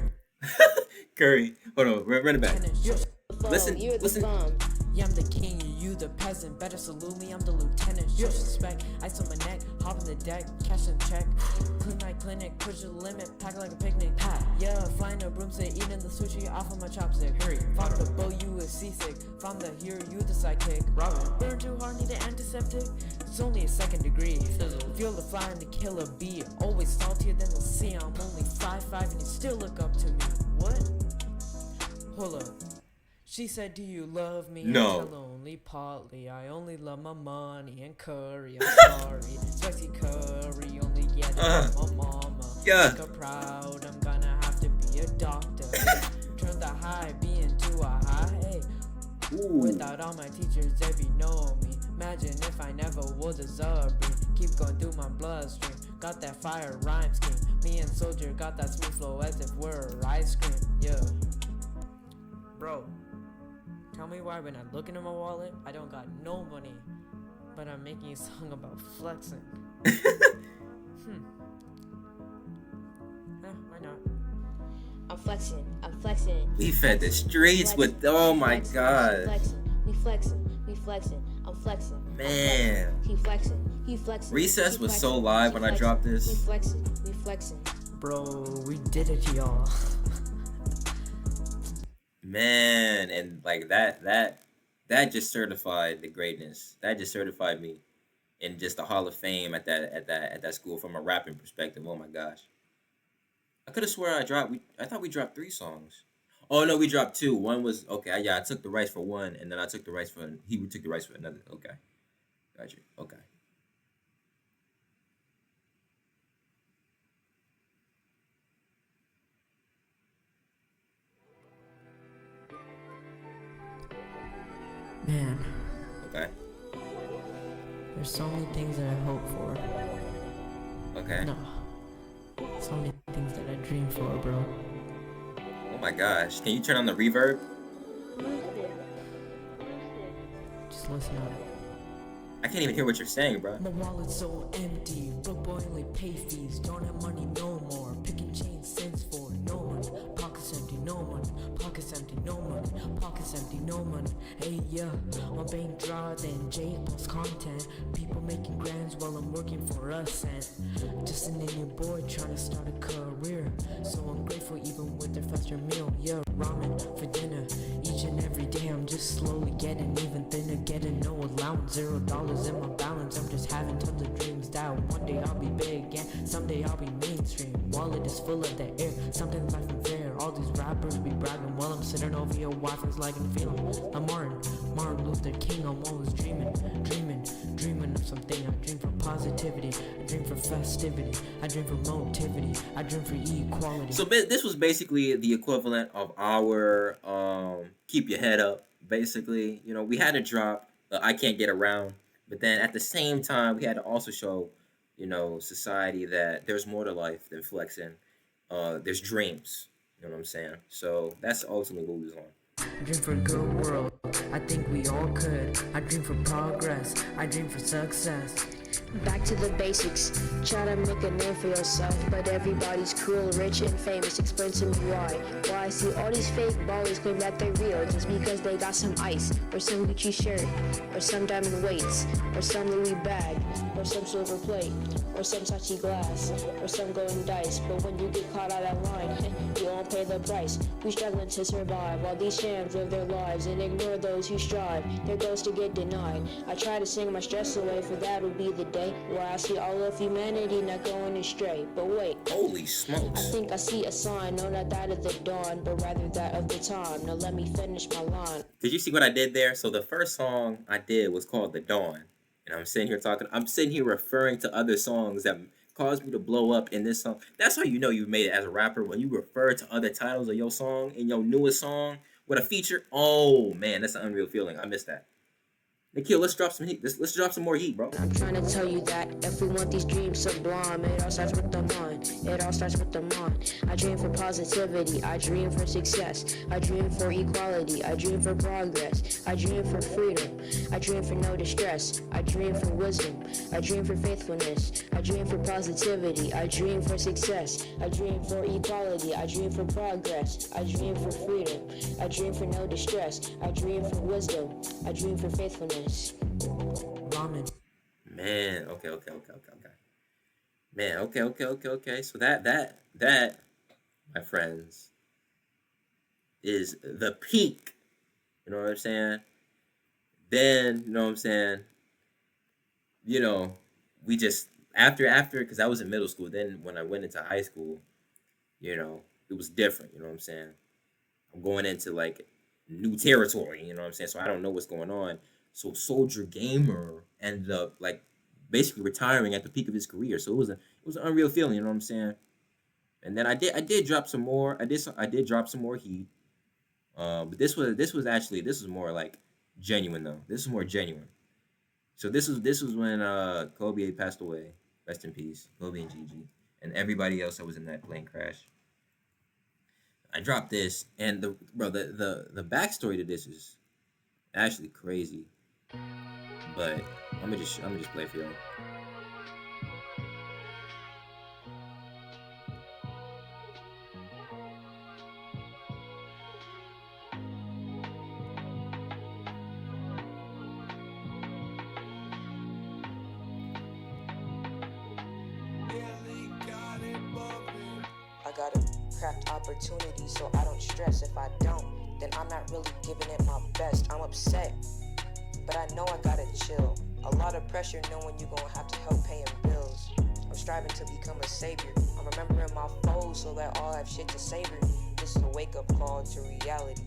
Speaker 1: Curry. Hold on. Run it back. Listen.
Speaker 5: You're the bum.
Speaker 6: Yeah, I'm the king, you the peasant. Better salute me, I'm the lieutenant. Show respect, ice on my neck, hop on the deck, cash and check. Clinic, push the limit, pack like a picnic. Ha, yeah, flying a broomstick, eating the sushi off of my chopstick. Hurry, found the bow, you is seasick. Found the hero, you the sidekick. Robin, burn too hard, need an antiseptic. It's only a second degree. Feel the fire and the killer bee. Always saltier than the sea. I'm only 5'5" and you still look up to me. What? Hold up. She said, do you love me?
Speaker 1: No.
Speaker 6: I tell only partly. I only love my money and curry. I'm sorry. Spicy curry only get it from my mama.
Speaker 1: Yeah.
Speaker 6: Make her proud. I'm gonna have to be a doctor. Turn the high B into a high.
Speaker 1: Ooh.
Speaker 6: Without all my teachers, they be know me. Imagine if I never was a Zubri. Keep going through my bloodstream. Got that fire rhyme scheme. Me and Soldier got that smooth flow as if we're ice cream. Yeah. Bro. Tell me why when I look into my wallet, I don't got no money, but I'm making a song about flexing. Why not?
Speaker 5: I'm flexing.
Speaker 1: We fed the streets with, oh my god.
Speaker 5: We flexing, I'm flexing.
Speaker 1: Man.
Speaker 5: He flexing.
Speaker 1: Recess was so live when I dropped this.
Speaker 5: We flexing.
Speaker 6: Bro, we did it, y'all.
Speaker 1: Man, and like that just certified the greatness. That just certified me in just the Hall of Fame at that school from a rapping perspective. Oh my gosh. I could have swore I thought we dropped 3 songs. Oh no, we dropped 2. One was okay, yeah, I took the rights for one, and then I took the rights for he took the rights for another. Okay. Got you. Okay.
Speaker 6: Man,
Speaker 1: Okay.
Speaker 6: there's so many things that I hope for.
Speaker 1: Okay.
Speaker 6: No. So many things that I dream for, bro.
Speaker 1: Oh my gosh. Can you turn on the reverb?
Speaker 6: Just listen up.
Speaker 1: I can't even hear what you're saying, bro.
Speaker 6: My wallet's so empty, broke boy only pay fees, don't have money no more, picking chains cents for no money, pockets empty, no money, pockets empty, no money, pockets empty, no money, hey yeah, my bank draw than J plus content, people making grands while I'm working for a cent, just an Indian boy trying to start a career, so I'm grateful even with their faster meal, yeah, ramen for dinner, each and every day I'm just slowly getting even thinner, getting no allowance, $0 in my balance, I'm just having tons of dreams that one day I'll be big and someday I'll be mainstream. Wallet is full of the air, something life unfair. All these rappers be bragging while I'm sitting over your Wi-Fi's like I'm feeling. I'm Martin Luther King, I'm always dreaming of something. I dream for positivity, I dream for festivity, I dream for motivity, I dream for equality.
Speaker 1: So this was basically the equivalent of our keep your head up. Basically, you know, we had to drop I Can't Get Around. But then at the same time, we had to also show, you know, society that there's more to life than flexing. There's dreams. You know what I'm saying? So that's ultimately what we was on.
Speaker 6: I dream for a good world. I think we all could. I dream for progress. I dream for success.
Speaker 3: Back to the basics. Try to make a name for yourself, but everybody's cool, rich, and famous. Explain to me why. Why I see all these fake ballers claim that they're real just because they got some ice, or some Gucci shirt, or some diamond weights, or some Louis bag, or some silver plate, or some Sachi glass, or some golden dice. But when you get caught out of line, you won't pay the price. We struggling to survive while these shams live their lives and ignore those who strive. Their goals to get denied. I try to sing my stress away, for that will be the day where I see all of humanity not going astray. But wait,
Speaker 1: holy smokes!
Speaker 3: I think I see a sign, no, not that of the dawn, but rather that of the time. Now let me finish my line.
Speaker 1: Did you see what I did there? So the first song I did was called "The Dawn," and I'm sitting here referring to other songs that caused me to blow up in this song. That's how you know you made it as a rapper, when you refer to other titles of your song in your newest song with a feature. Oh man, that's an unreal feeling. I miss that. Nikhil, let's drop some heat. Let's drop some more heat, bro.
Speaker 3: I'm trying to tell you that if we want these dreams sublime, it all starts with the mind. It all starts with the mind. I dream for positivity. I dream for success. I dream for equality. I dream for progress. I dream for freedom. I dream for no distress. I dream for wisdom. I dream for faithfulness. I dream for positivity. I dream for success. I dream for equality. I dream for progress. I dream for freedom. I dream for no distress. I dream for wisdom. I dream for faithfulness.
Speaker 6: Ramen.
Speaker 1: Man, okay. Man, okay. So that, my friends, is the peak. You know what I'm saying? Then, you know what I'm saying? You know, we just after, because I was in middle school. Then when I went into high school, you know, it was different. You know what I'm saying? I'm going into like new territory. You know what I'm saying? So I don't know what's going on. So Soldier Gamer ended up like basically retiring at the peak of his career. So it was an unreal feeling, you know what I'm saying? And then I did drop some more. I did drop some more heat. But this was more like genuine though. This is more genuine. So this was when Kobe passed away. Rest in peace, Kobe and Gigi, and everybody else that was in that plane crash. I dropped this, and the backstory to this is actually crazy. But I'm gonna just play for y'all.
Speaker 7: I gotta craft opportunities so I don't stress. If I don't, then I'm not really giving it my best. I'm upset, but I know I gotta chill. A lot of pressure knowing you're gonna have to help paying bills. I'm striving to become a savior. I'm remembering my foes so that all have shit to savor. This is a wake-up call to reality.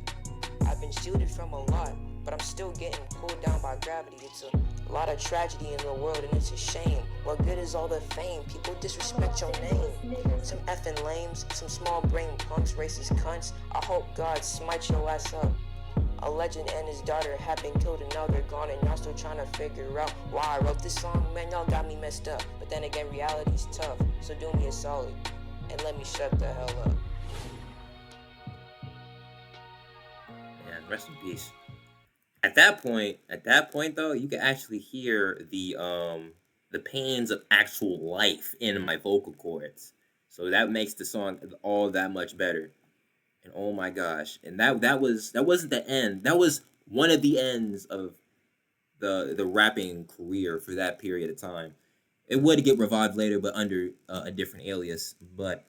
Speaker 7: I've been shielded from a lot, but I'm still getting pulled down by gravity. It's a lot of tragedy in the world and it's a shame. What good is all the fame? People disrespect your name. Some effing lames, some small brain punks, racist cunts. I hope God smites your ass up. A legend and his daughter have been killed and now they're gone, and y'all still trying to figure out why I wrote this song. Man, y'all got me messed up. But then again, reality's tough, so do me a solid and let me shut the hell up.
Speaker 1: Man, rest in peace. At that point though, you can actually hear the pains of actual life in my vocal cords. So that makes the song all that much better. And oh my gosh. And that wasn't the end. That was one of the ends of the rapping career for that period of time. It would get revived later, but under a different alias. But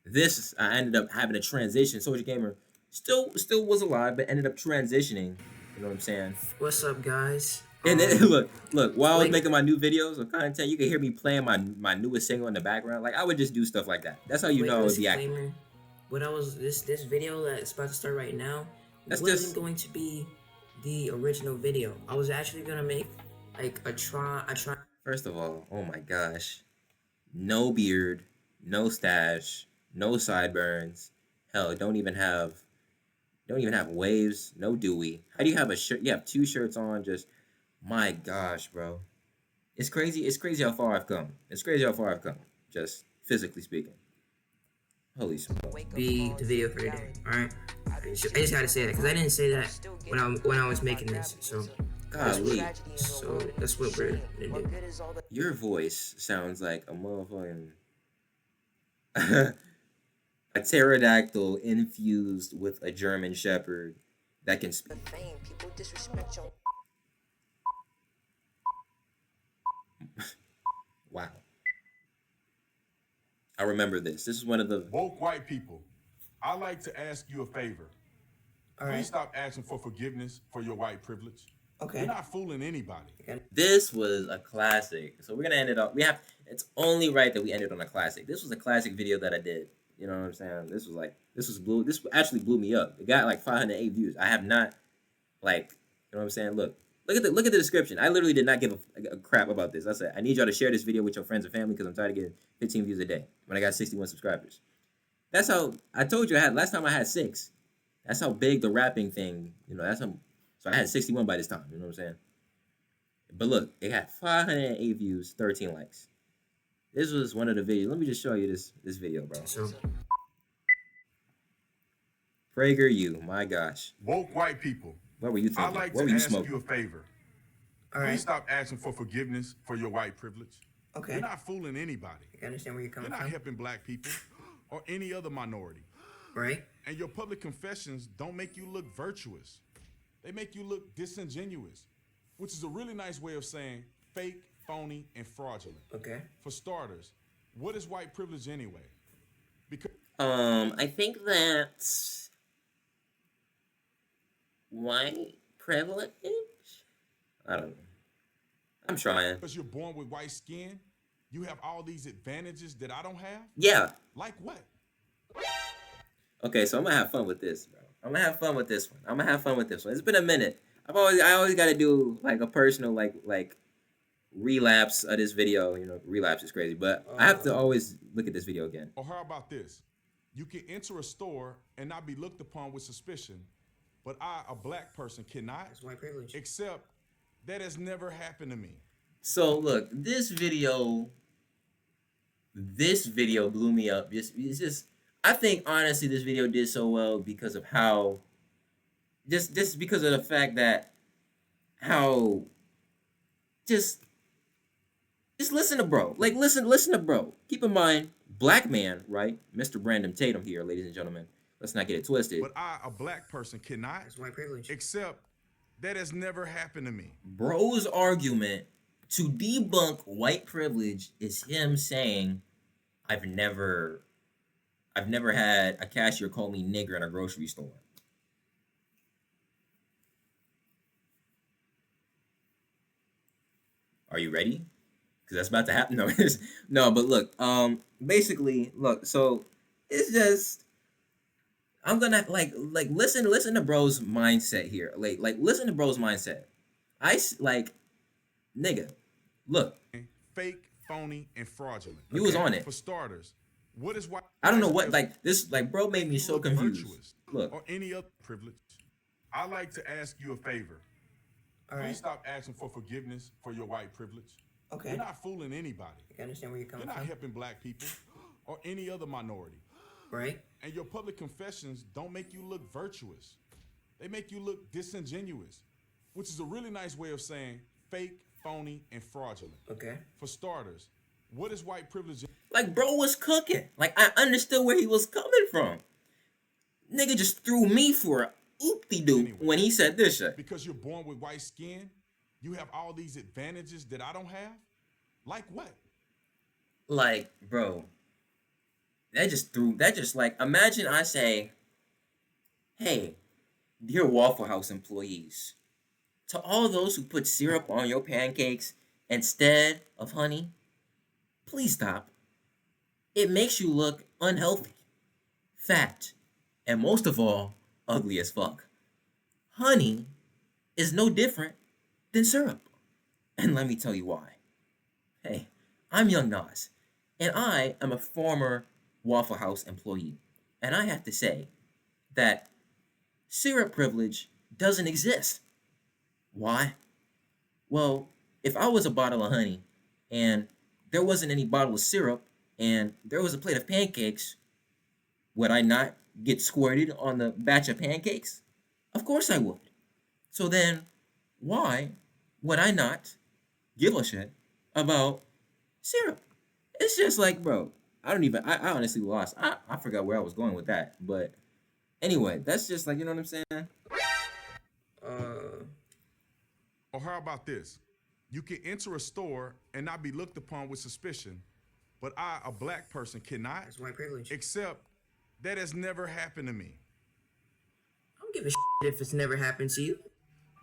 Speaker 1: this, I ended up having a transition. Soldier Gamer still was alive, but ended up transitioning. You know what I'm saying?
Speaker 6: What's up, guys?
Speaker 1: And then look, while I was making my new videos of content, you can hear me playing my newest single in the background. Like I would just do stuff like that. That's how you know I was the actor.
Speaker 6: What I was this video that's about to start right now going to be the original video. I was actually gonna make like a try.
Speaker 1: First of all, oh my gosh, no beard, no stash, no sideburns. Hell, don't even have waves, no dewy. How do you have a shirt? You have two shirts on. Just my gosh, bro, it's crazy. It's crazy how far I've come. Just physically speaking. Holy smokes.
Speaker 6: Be the video for today, alright? I just gotta say that, because I didn't say that when I was making this, so
Speaker 1: Golly. So that's what we're gonna do. Your voice sounds like a motherfucking a pterodactyl infused with a German shepherd that can speak.
Speaker 7: People disrespect your
Speaker 1: Wow. I remember this. This is one of the
Speaker 8: woke white people. I'd like to ask you a favor.
Speaker 1: All right.
Speaker 8: Please stop asking for forgiveness for your white privilege.
Speaker 1: Okay.
Speaker 8: You're not fooling anybody.
Speaker 1: This was a classic. So we're gonna end it up. It's only right that we ended on a classic. This was a classic video that I did. You know what I'm saying? This actually blew me up. It got like 508 views. I have not, like, you know what I'm saying? Look at the description. I literally did not give a crap about this. I said, I need y'all to share this video with your friends and family because I'm tired of getting 15 views a day when I got 61 subscribers. That's how I told you last time I had 6. That's how big the rapping thing, so I had 61 by this time, you know what I'm saying? But look, it had 508 views, 13 likes. This was one of the videos. Let me just show you this video, bro. So, Prager you, my gosh.
Speaker 8: Woke white people.
Speaker 1: What were you thinking?
Speaker 8: I'd like
Speaker 1: what
Speaker 8: to
Speaker 1: were you
Speaker 8: ask
Speaker 1: smoking?
Speaker 8: you a favor.
Speaker 1: All right.
Speaker 8: Please stop asking for forgiveness for your white privilege.
Speaker 1: Okay.
Speaker 8: You're not fooling anybody.
Speaker 1: I understand where you're coming
Speaker 8: You're not
Speaker 1: from.
Speaker 8: helping black people or any other minority.
Speaker 1: Right.
Speaker 8: And your public confessions don't make you look virtuous. They make you look disingenuous, which is a really nice way of saying fake, phony, and fraudulent.
Speaker 1: Okay.
Speaker 8: For starters, what is white privilege anyway? Because
Speaker 1: I think that's white privilege. I don't know. I'm trying.
Speaker 8: Because you're born with white skin, you have all these advantages that I don't have?
Speaker 1: Yeah.
Speaker 8: Like what?
Speaker 1: Okay, so I'm gonna have fun with this, bro. I'm gonna have fun with this one. It's been a minute. I always got to do like a personal like relapse of this video. Relapse is crazy, but I have to always look at this video again.
Speaker 8: Or how about this? You can enter a store and not be looked upon with suspicion, but I, a black person, cannot. That's white privilege. Except that has never happened to me.
Speaker 1: So look, this video blew me up. It's just, I think honestly this video did so well because of how, just because of the fact that how, just listen to bro. Like listen to bro. Keep in mind, black man, right? Mr. Brandon Tatum here, ladies and gentlemen. Let's not get it twisted.
Speaker 8: But I, a black person, cannot.
Speaker 1: That's white privilege.
Speaker 8: Except that has never happened to me.
Speaker 1: Bro's argument to debunk white privilege is him saying, I've never had a cashier call me nigger in a grocery store. Are you ready? Because that's about to happen. No, but look, basically, look, so it's just, I'm gonna like listen to bro's mindset here. Like listen to bro's mindset. Nigga, look.
Speaker 8: Fake, phony, and fraudulent.
Speaker 1: You was on it.
Speaker 8: For starters, what is white?
Speaker 1: I don't know what bro made me so confused.
Speaker 8: Virtuous,
Speaker 1: look.
Speaker 8: Or any other privilege. I'd like to ask you a favor.
Speaker 1: All right.
Speaker 8: Please stop asking for forgiveness for your white privilege.
Speaker 1: Okay.
Speaker 8: You're not fooling anybody.
Speaker 1: I understand where you're coming
Speaker 8: from.
Speaker 1: from.
Speaker 8: You're not helping black people or any other minority.
Speaker 1: Right.
Speaker 8: And your public confessions don't make you look virtuous. They make you look disingenuous, which is a really nice way of saying fake, phony, and fraudulent. Okay. For starters, what is white privilege?
Speaker 1: Like, bro was cooking. Like, I understood where he was coming from. Nigga just threw me for a oop-de-doo when he said this shit.
Speaker 8: Because you're born with white skin, you have all these advantages that I don't have? Like what?
Speaker 1: Like, bro, imagine I say, hey, dear Waffle House employees, to all those who put syrup on your pancakes instead of honey, please stop. It makes you look unhealthy, fat, and most of all, ugly as fuck. Honey is no different than syrup. And let me tell you why. Hey, I'm Young Nas, and I am a former Waffle House employee. And I have to say that syrup privilege doesn't exist. Why? Well, if I was a bottle of honey and there wasn't any bottle of syrup and there was a plate of pancakes, would I not get squirted on the batch of pancakes? Of course I would. So then, why would I not give a shit about syrup? It's just like, bro, I honestly lost. I forgot where I was going with that. But anyway, that's just like, you know what I'm saying?
Speaker 8: Or how about this? You can enter a store and not be looked upon with suspicion, but I, a black person, cannot.
Speaker 2: That's white privilege.
Speaker 8: Except that has never happened to me.
Speaker 2: I don't give a shit if it's never happened to you.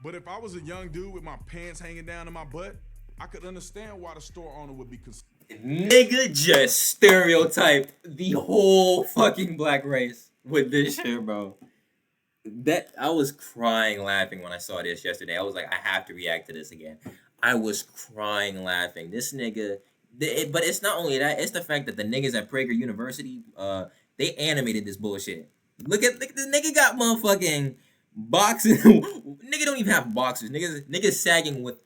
Speaker 8: But if I was a young dude with my pants hanging down to my butt, I could understand why the store owner would be concerned.
Speaker 1: Nigga just stereotyped the whole fucking black race with this shit, bro. That I was crying laughing when I saw this yesterday. I was like, I have to react to this again. I was crying laughing. This nigga, but it's not only that. It's the fact that the niggas at Prager University, they animated this bullshit. Look at this nigga got motherfucking boxes. Nigga don't even have boxers. Niggas sagging with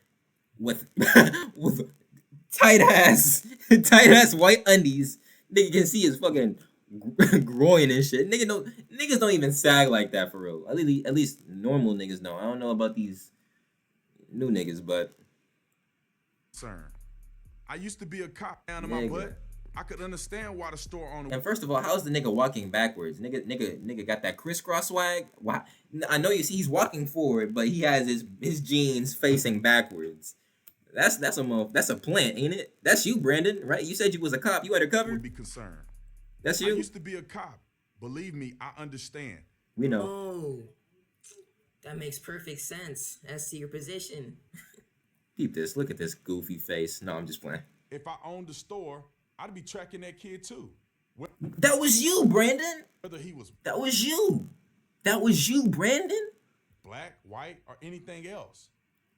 Speaker 1: with tight ass white undies. Nigga can see his fucking groin and shit. Niggas don't even sag like that for real. At least normal niggas know. I don't know about these new niggas, but
Speaker 8: I used to be a cop down in my butt. I could understand why the store owner.
Speaker 1: And first of all, how's the nigga walking backwards? Nigga got that crisscross swag. Why? I know you see he's walking forward, but he has his jeans facing backwards. That's a plant, ain't it? That's you, Brandon, right? You said you was a cop. You undercover?
Speaker 8: Would be concerned.
Speaker 1: That's you.
Speaker 8: I used to be a cop. Believe me, I understand.
Speaker 1: We know.
Speaker 2: Oh, that makes perfect sense as to your position.
Speaker 1: Peep this. Look at this goofy face. No, I'm just playing.
Speaker 8: If I owned the store, I'd be tracking that kid too.
Speaker 1: That was you, Brandon.
Speaker 8: Whether he was.
Speaker 1: That was you. That was you, Brandon.
Speaker 8: Black, white, or anything else.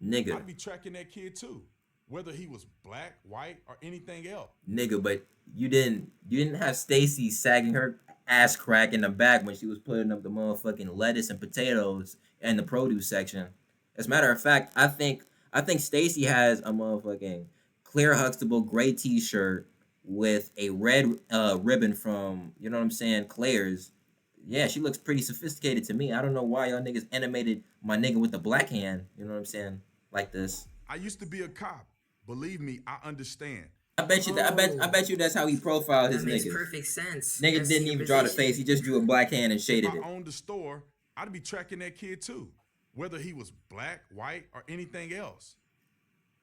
Speaker 1: Nigga.
Speaker 8: I'd be tracking that kid too. Whether he was black, white, or anything else.
Speaker 1: Nigga, but you didn't have Stacy sagging her ass crack in the back when she was putting up the motherfucking lettuce and potatoes in the produce section. As a matter of fact, I think Stacy has a motherfucking Claire Huxtable gray t-shirt with a red ribbon from, you know what I'm saying, Claire's. Yeah, she looks pretty sophisticated to me. I don't know why y'all niggas animated my nigga with the black hand, you know what I'm saying, like this.
Speaker 8: I used to be a cop. Believe me, I understand.
Speaker 1: I bet you that's how he profiled his niggas. That makes
Speaker 2: perfect sense.
Speaker 1: Nigga didn't even draw the face. He just drew a black hand and shaded it.
Speaker 8: If I owned the store, I'd be tracking that kid too. Whether he was black, white, or anything else.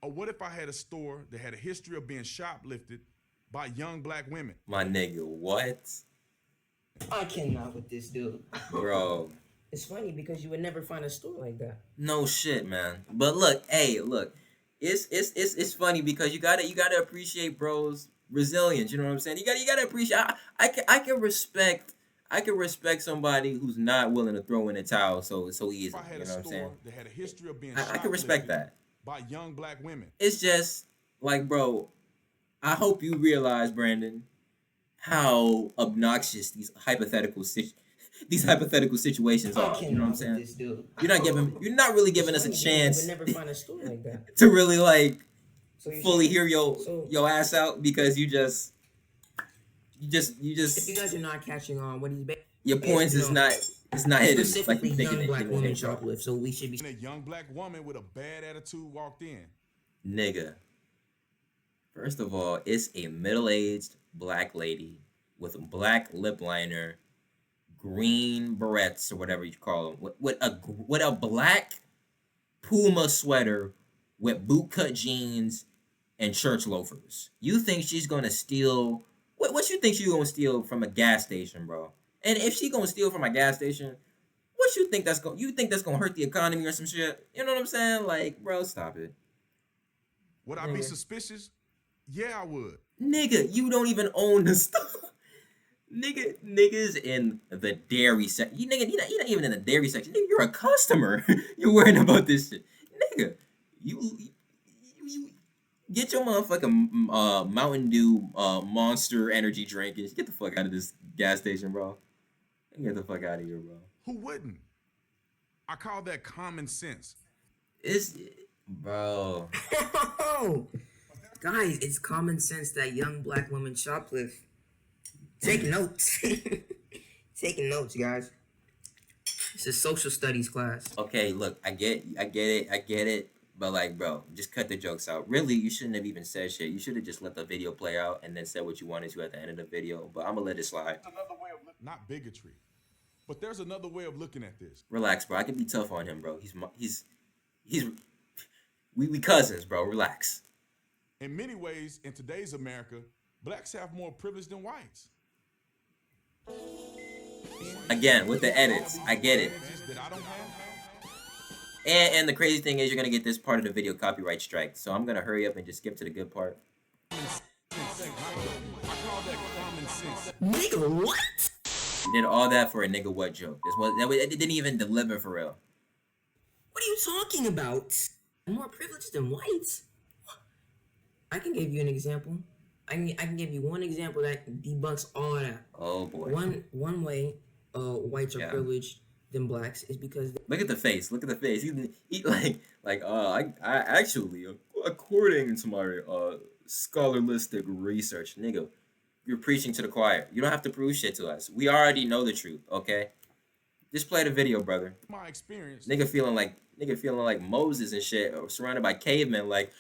Speaker 8: Or what if I had a store that had a history of being shoplifted by young black women?
Speaker 1: My nigga, what?
Speaker 2: I cannot with this dude.
Speaker 1: Bro.
Speaker 2: It's funny because you would never find a store like that.
Speaker 1: No shit, man. But look. It's funny because you gotta appreciate bro's resilience. You know what I'm saying? You gotta appreciate. I can respect somebody who's not willing to throw in a towel so easy. You know what I'm saying?
Speaker 8: That had a history of being
Speaker 1: I can respect that.
Speaker 8: By young black women.
Speaker 1: It's just like, bro, I hope you realize, Brandon, how obnoxious these hypothetical situations are. You know what I'm saying? You're not really giving us a chance
Speaker 2: never find a story like that.
Speaker 1: to really fully hear your ass out because you just.
Speaker 2: If you guys are not catching on, what he's
Speaker 1: your points is not hidden.
Speaker 2: Specifically, young black woman shoplift, so we should be.
Speaker 8: A young black woman with a bad attitude walked in.
Speaker 1: Nigga. First of all, it's a middle-aged black lady with a black lip liner, green berets or whatever you call them, with a black Puma sweater with bootcut jeans and church loafers. You think she's gonna steal? What you think she's gonna steal from a gas station, bro? And if she gonna steal from a gas station, what you think that's gonna hurt the economy or some shit? You know what I'm saying? Like, bro, stop it.
Speaker 8: Would I be suspicious? Yeah, I would.
Speaker 1: Nigga, you don't even own the stuff. Niggas in the dairy section. You're not even in the dairy section. Nigga, you're a customer. You're worrying about this shit. Nigga, you get your motherfucking Mountain Dew Monster energy drink and get the fuck out of this gas station, bro. Get the fuck out of here, bro.
Speaker 8: Who wouldn't? I call that common sense.
Speaker 1: Bro.
Speaker 2: Guys, it's common sense that young black women shoplift. Take notes. Taking notes, guys. It's a social studies class.
Speaker 1: Okay, look, I get it. But like, bro, just cut the jokes out. Really, you shouldn't have even said shit. You should have just let the video play out and then said what you wanted to at the end of the video. But I'm gonna let it slide.
Speaker 8: Not bigotry, but there's another way of looking at this.
Speaker 1: Relax, bro. I can be tough on him, bro. We cousins, bro. Relax.
Speaker 8: In many ways, in today's America, blacks have more privilege than whites.
Speaker 1: Again, with the edits, I get it. And the crazy thing is, you're gonna get this part of the video copyright strike. So I'm gonna hurry up and just skip to the good part.
Speaker 2: Nigga, what?
Speaker 1: You did all that for a nigga what joke? It didn't even deliver for real.
Speaker 2: What are you talking about? More privileged than whites? I can give you an example. I can give you one example that debunks all of that.
Speaker 1: Oh boy.
Speaker 2: One way whites are privileged than blacks is because
Speaker 1: look at the face. Look at the face. He I actually, according to my scholarlistic research, nigga, you're preaching to the choir. You don't have to prove shit to us. We already know the truth. Okay. Just play the video, brother.
Speaker 8: My experience.
Speaker 1: Nigga feeling like Moses and shit, surrounded by cavemen. Like,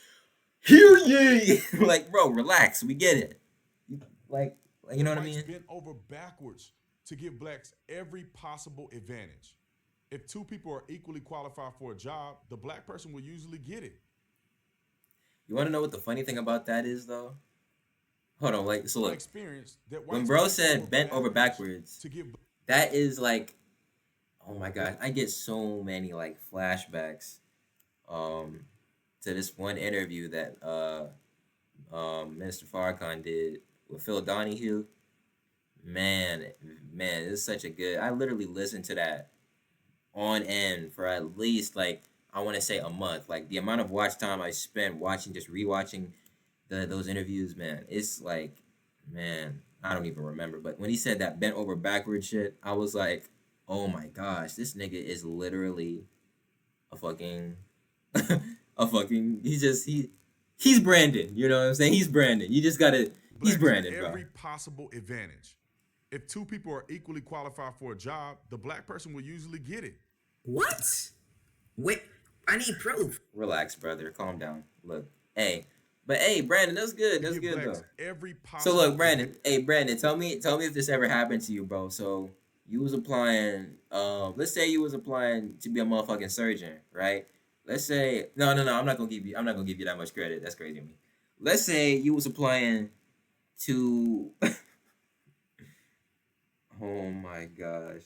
Speaker 1: hear ye! Like, bro, relax. We get it. Like, you know what I mean?
Speaker 8: Bent over backwards to give blacks every possible advantage. If two people are equally qualified for a job, the black person will usually get it.
Speaker 1: You want to know what the funny thing about that is, though? Hold on, like, so look. When bro said bent over backwards, that is like, oh my god, I get so many like flashbacks to this one interview that Minister Farrakhan did with Phil Donahue. Man, it's such a good. I literally listened to that on end for at least like, I want to say a month. Like the amount of watch time I spent watching, just rewatching those interviews, man, it's like, man, I don't even remember. But when he said that bent over backwards shit, I was like, oh my gosh, this nigga is literally a fucking he's Brandon. You know what I'm saying? He's Brandon. You just gotta. He's Brandon, bro.
Speaker 8: Every possible advantage. If two people are equally qualified for a job, the black person will usually get it.
Speaker 2: What? Wait, I need proof.
Speaker 1: Relax, brother. Calm down. Look, hey, Brandon, that's good. That's good though.
Speaker 8: Every
Speaker 1: so look, Brandon. Hey, Brandon, tell me if this ever happened to you, bro. So you was applying. Let's say you was applying to be a motherfucking surgeon, right? Let's say no. I'm not gonna give you that much credit. That's crazy to me. Let's say you was applying to. Oh my gosh.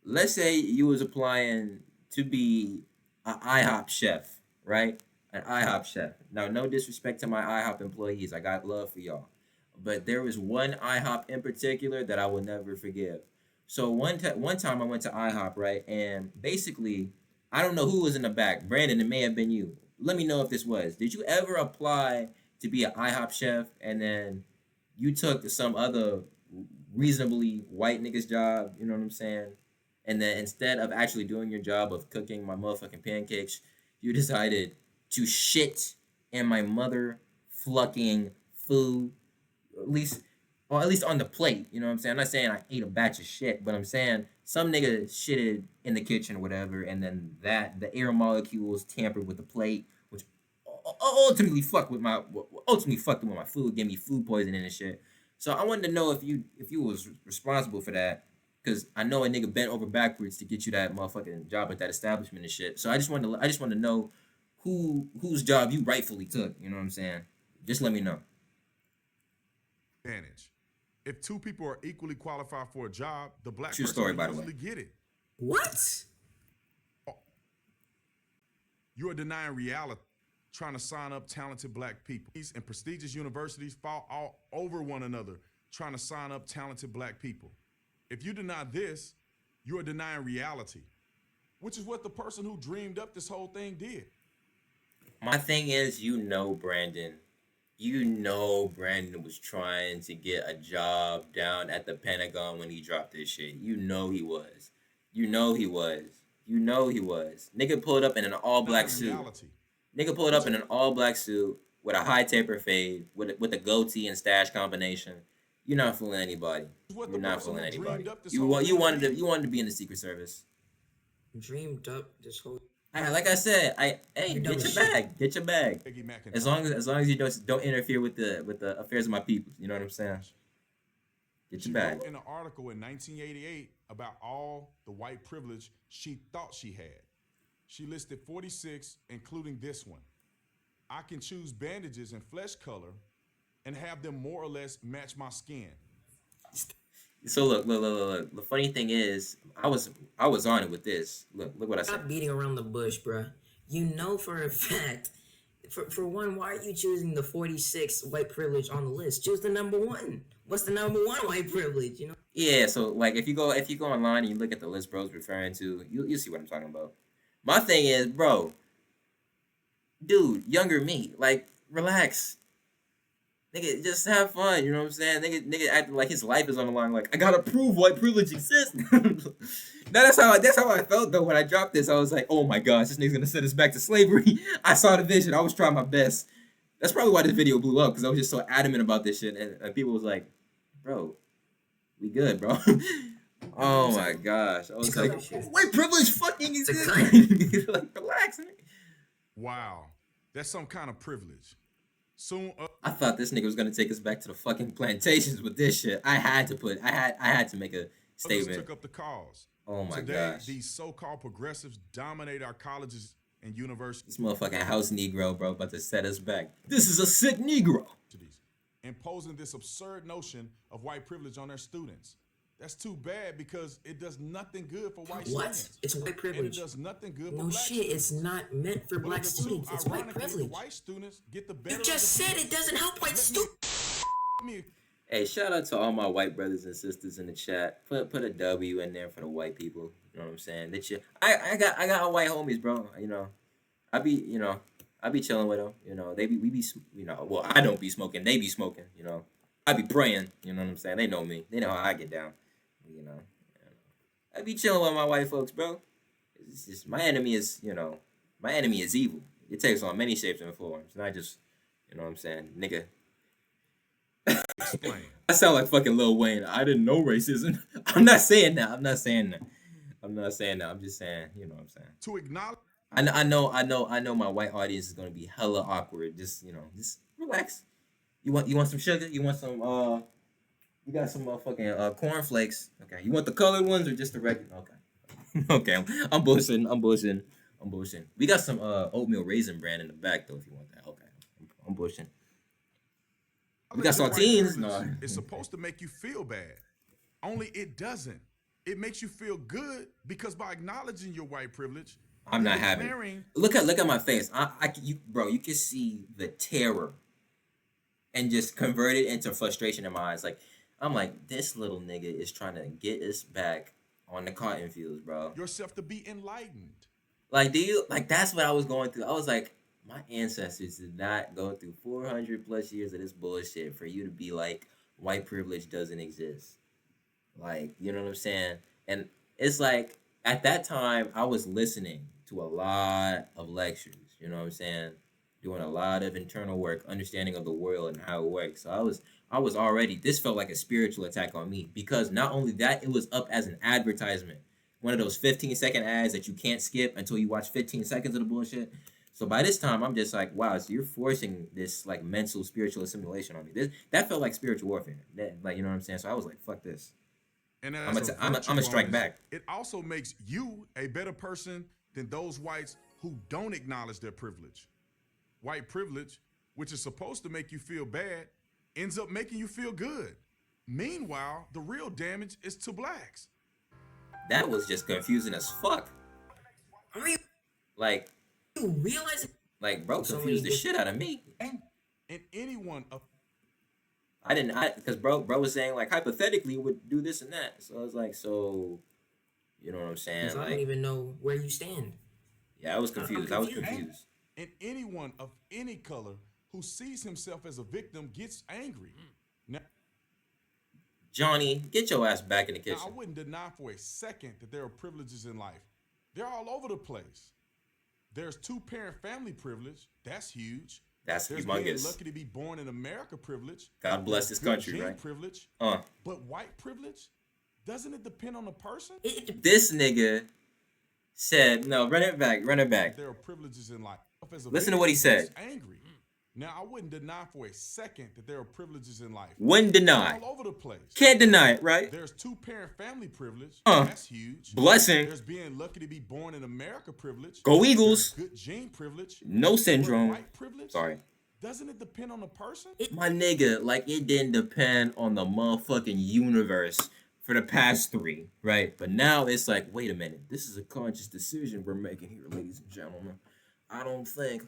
Speaker 1: Let's say you was applying to be an IHOP chef, right? An IHOP chef. Now, no disrespect to my IHOP employees. I got love for y'all. But there was one IHOP in particular that I will never forgive. So one time I went to IHOP, right? And basically, I don't know who was in the back. Brandon, it may have been you. Let me know if this was. Did you ever apply to be an IHOP chef and then you took some other reasonably white nigga's job, you know what I'm saying? And then instead of actually doing your job of cooking my motherfucking pancakes, you decided to shit in my mother fucking food, at least on the plate, you know what I'm saying? I'm not saying I ate a batch of shit, but I'm saying some nigga shitted in the kitchen or whatever, and then the air molecules tampered with the plate, which ultimately fucked with my food, gave me food poisoning and shit. So I wanted to know if you was responsible for that, because I know a nigga bent over backwards to get you that motherfucking job at that establishment and shit. So I just wanted to know whose job you rightfully took. You know what I'm saying? Just let me know.
Speaker 8: Advantage. If two people are equally qualified for a job, the black
Speaker 1: True
Speaker 8: person
Speaker 1: story,
Speaker 8: will
Speaker 1: by the
Speaker 8: usually
Speaker 1: way.
Speaker 8: get it.
Speaker 2: What?
Speaker 8: You are denying reality. Trying to sign up talented black people. And prestigious universities fall all over one another trying to sign up talented black people. If you deny this, you are denying reality, which is what the person who dreamed up this whole thing did.
Speaker 1: My thing is, Brandon was trying to get a job down at the Pentagon when he dropped this shit. He was. Nigga pulled up in an all-black suit. Nigga pulled up in an all-black suit with a high taper fade, with a goatee and stash combination. You're not fooling anybody. You're not fooling anybody. You wanted to be in the Secret Service.
Speaker 2: dreamed up this whole.
Speaker 1: Like I said, hey,
Speaker 2: You're dumb
Speaker 1: get
Speaker 2: as
Speaker 1: your
Speaker 2: shit.
Speaker 1: bag, get your bag.
Speaker 8: Peggy McIntyre.
Speaker 1: As long as you don't interfere with the affairs of my people. You know what I'm saying? Get
Speaker 8: She
Speaker 1: your bag.
Speaker 8: wrote in an article in 1988 about all the white privilege she thought she had. She listed 46, including this one. I can choose bandages and flesh color and have them more or less match my skin.
Speaker 1: So look. The funny thing is, I was on it with this. Look what I said.
Speaker 2: Stop beating around the bush, bruh. You know for a fact. For one, why are you choosing the 46 white privilege on the list? Choose the number one. What's the number one white privilege? You know.
Speaker 1: Yeah. So like, if you go online and you look at the list bro's referring to, you see what I'm talking about. My thing is, bro, dude, younger me, like, relax. Nigga, just have fun, you know what I'm saying? Nigga acting like his life is on the line, like, I gotta prove white privilege exists. That's how I felt, though, when I dropped this. I was like, oh my gosh, this nigga's gonna send us back to slavery. I saw the vision. I was trying my best. That's probably why this video blew up, because I was just so adamant about this shit, and people was like, bro, we good, bro. Oh my gosh. I was like, white privilege fucking exists. Like, relax, nigga.
Speaker 8: Wow, that's some kind of privilege. Soon
Speaker 1: I thought this nigga was gonna take us back to the fucking plantations with this shit. I had to make a statement.
Speaker 8: Took up the cause.
Speaker 1: Oh my
Speaker 8: Today,
Speaker 1: gosh.
Speaker 8: these so-called progressives dominate our colleges and universities.
Speaker 1: This motherfucking house Negro, bro, about to set us back. This is a sick Negro.
Speaker 8: Imposing this absurd notion of white privilege on their students. That's too bad because it does nothing good for white students.
Speaker 2: It's white privilege.
Speaker 8: And it does nothing good for
Speaker 2: No
Speaker 8: black
Speaker 2: shit,
Speaker 8: students.
Speaker 2: it's not meant for black students. It's white privilege.
Speaker 8: White students get the better.
Speaker 2: You just said it doesn't help white students.
Speaker 1: Hey, shout out to all my white brothers and sisters in the chat. Put a W in there for the white people. You know what I'm saying? I got all white homies, bro. You know, I be chilling with them. You know, we be, you know, well, I don't be smoking. They be smoking. You know, I be praying. You know what I'm saying? They know me. They know how I get down. You know, I be chilling with my white folks, bro. It's just my enemy is evil. It takes on many shapes and forms, not just, you know what I'm saying, nigga.
Speaker 8: Explain.
Speaker 1: I sound like fucking Lil Wayne. I didn't know racism. I'm not saying that. I'm just saying, you know what I'm saying.
Speaker 8: To acknowledge.
Speaker 1: I know my white audience is gonna be hella awkward. Just relax. You want some sugar? You want some you got some motherfucking cornflakes. Okay. You want the colored ones or just the regular? Okay. Okay. I'm bullshitting. We got some oatmeal raisin bran in the back though if you want that. Okay. I'm bullshitting. We got saltines. No.
Speaker 8: It's supposed to make you feel bad. Only it doesn't. It makes you feel good because by acknowledging your white privilege,
Speaker 1: I'm not having it. Look at my face. You can see the terror and just convert it into frustration in my eyes. Like, I'm like, this little nigga is trying to get us back on the cotton fields, bro.
Speaker 8: Yourself to be enlightened.
Speaker 1: Like, that's what I was going through. I was like, my ancestors did not go through 400 plus years of this bullshit for you to be like, white privilege doesn't exist. Like, you know what I'm saying? And it's like, at that time, I was listening to a lot of lectures, you know what I'm saying? Doing a lot of internal work, understanding of the world and how it works. So I was already, this felt like a spiritual attack on me because not only that, it was up as an advertisement. One of those 15-second ads that you can't skip until you watch 15 seconds of the bullshit. So by this time, I'm just like, wow, so you're forcing this like mental, spiritual assimilation on me. That felt like spiritual warfare. Like, you know what I'm saying? So I was like, fuck this. And I'm gonna strike back.
Speaker 8: It also makes you a better person than those whites who don't acknowledge their privilege. White privilege, which is supposed to make you feel bad, ends up making you feel good. Meanwhile, the real damage is to blacks.
Speaker 1: That was just confusing as fuck. Like,
Speaker 2: you realize it?
Speaker 1: Like, bro, confused the shit out of me.
Speaker 8: And anyone
Speaker 1: because bro was saying like hypothetically would do this and that. So I was like, so you know what I'm saying?
Speaker 2: I don't even know where you stand.
Speaker 1: Yeah, I was confused.
Speaker 8: And anyone of any color who sees himself as a victim gets angry. Now,
Speaker 1: Johnny, get your ass back in the kitchen.
Speaker 8: I wouldn't deny for a second that there are privileges in life. They're all over the place. There's two-parent family privilege. That's huge.
Speaker 1: That's
Speaker 8: There's
Speaker 1: humongous.
Speaker 8: Being lucky to be born in America privilege.
Speaker 1: God bless this country, right?
Speaker 8: Privilege. But white privilege, doesn't it depend on the person?
Speaker 1: This nigga said, no, run it back, run it back.
Speaker 8: There are privileges in life.
Speaker 1: Listen to what he said.
Speaker 8: Angry. Now, I wouldn't deny for a second that there are privileges in life.
Speaker 1: Wouldn't deny.
Speaker 8: All over the place.
Speaker 1: Can't deny it, right?
Speaker 8: There's two-parent family privilege.
Speaker 1: Uh,
Speaker 8: That's huge.
Speaker 1: Blessing.
Speaker 8: There's being lucky to be born in America privilege.
Speaker 1: Go Eagles.
Speaker 8: There's good gene privilege.
Speaker 1: No syndrome.
Speaker 8: White privilege.
Speaker 1: Sorry.
Speaker 8: Doesn't it depend on the person?
Speaker 1: My nigga, like it didn't depend on the motherfucking universe for the past 3, right? But now it's like, wait a minute, this is a conscious decision we're making here, ladies and gentlemen. I don't think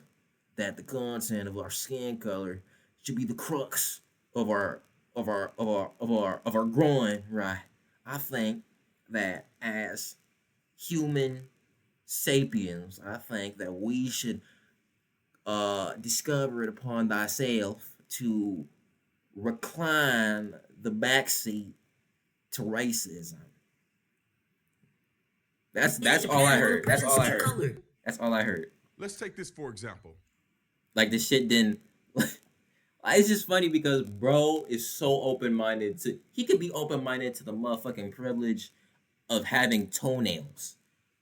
Speaker 1: that the content of our skin color should be the crux of our growing, right? I think that as human sapiens, I think that we should discover it upon thyself to recline the backseat to racism. That's all I heard. That's all I heard. That's all I heard.
Speaker 8: Let's take this for example.
Speaker 1: Like the shit didn't. It's just funny because bro is so open-minded to. He could be open-minded to the motherfucking privilege of having toenails,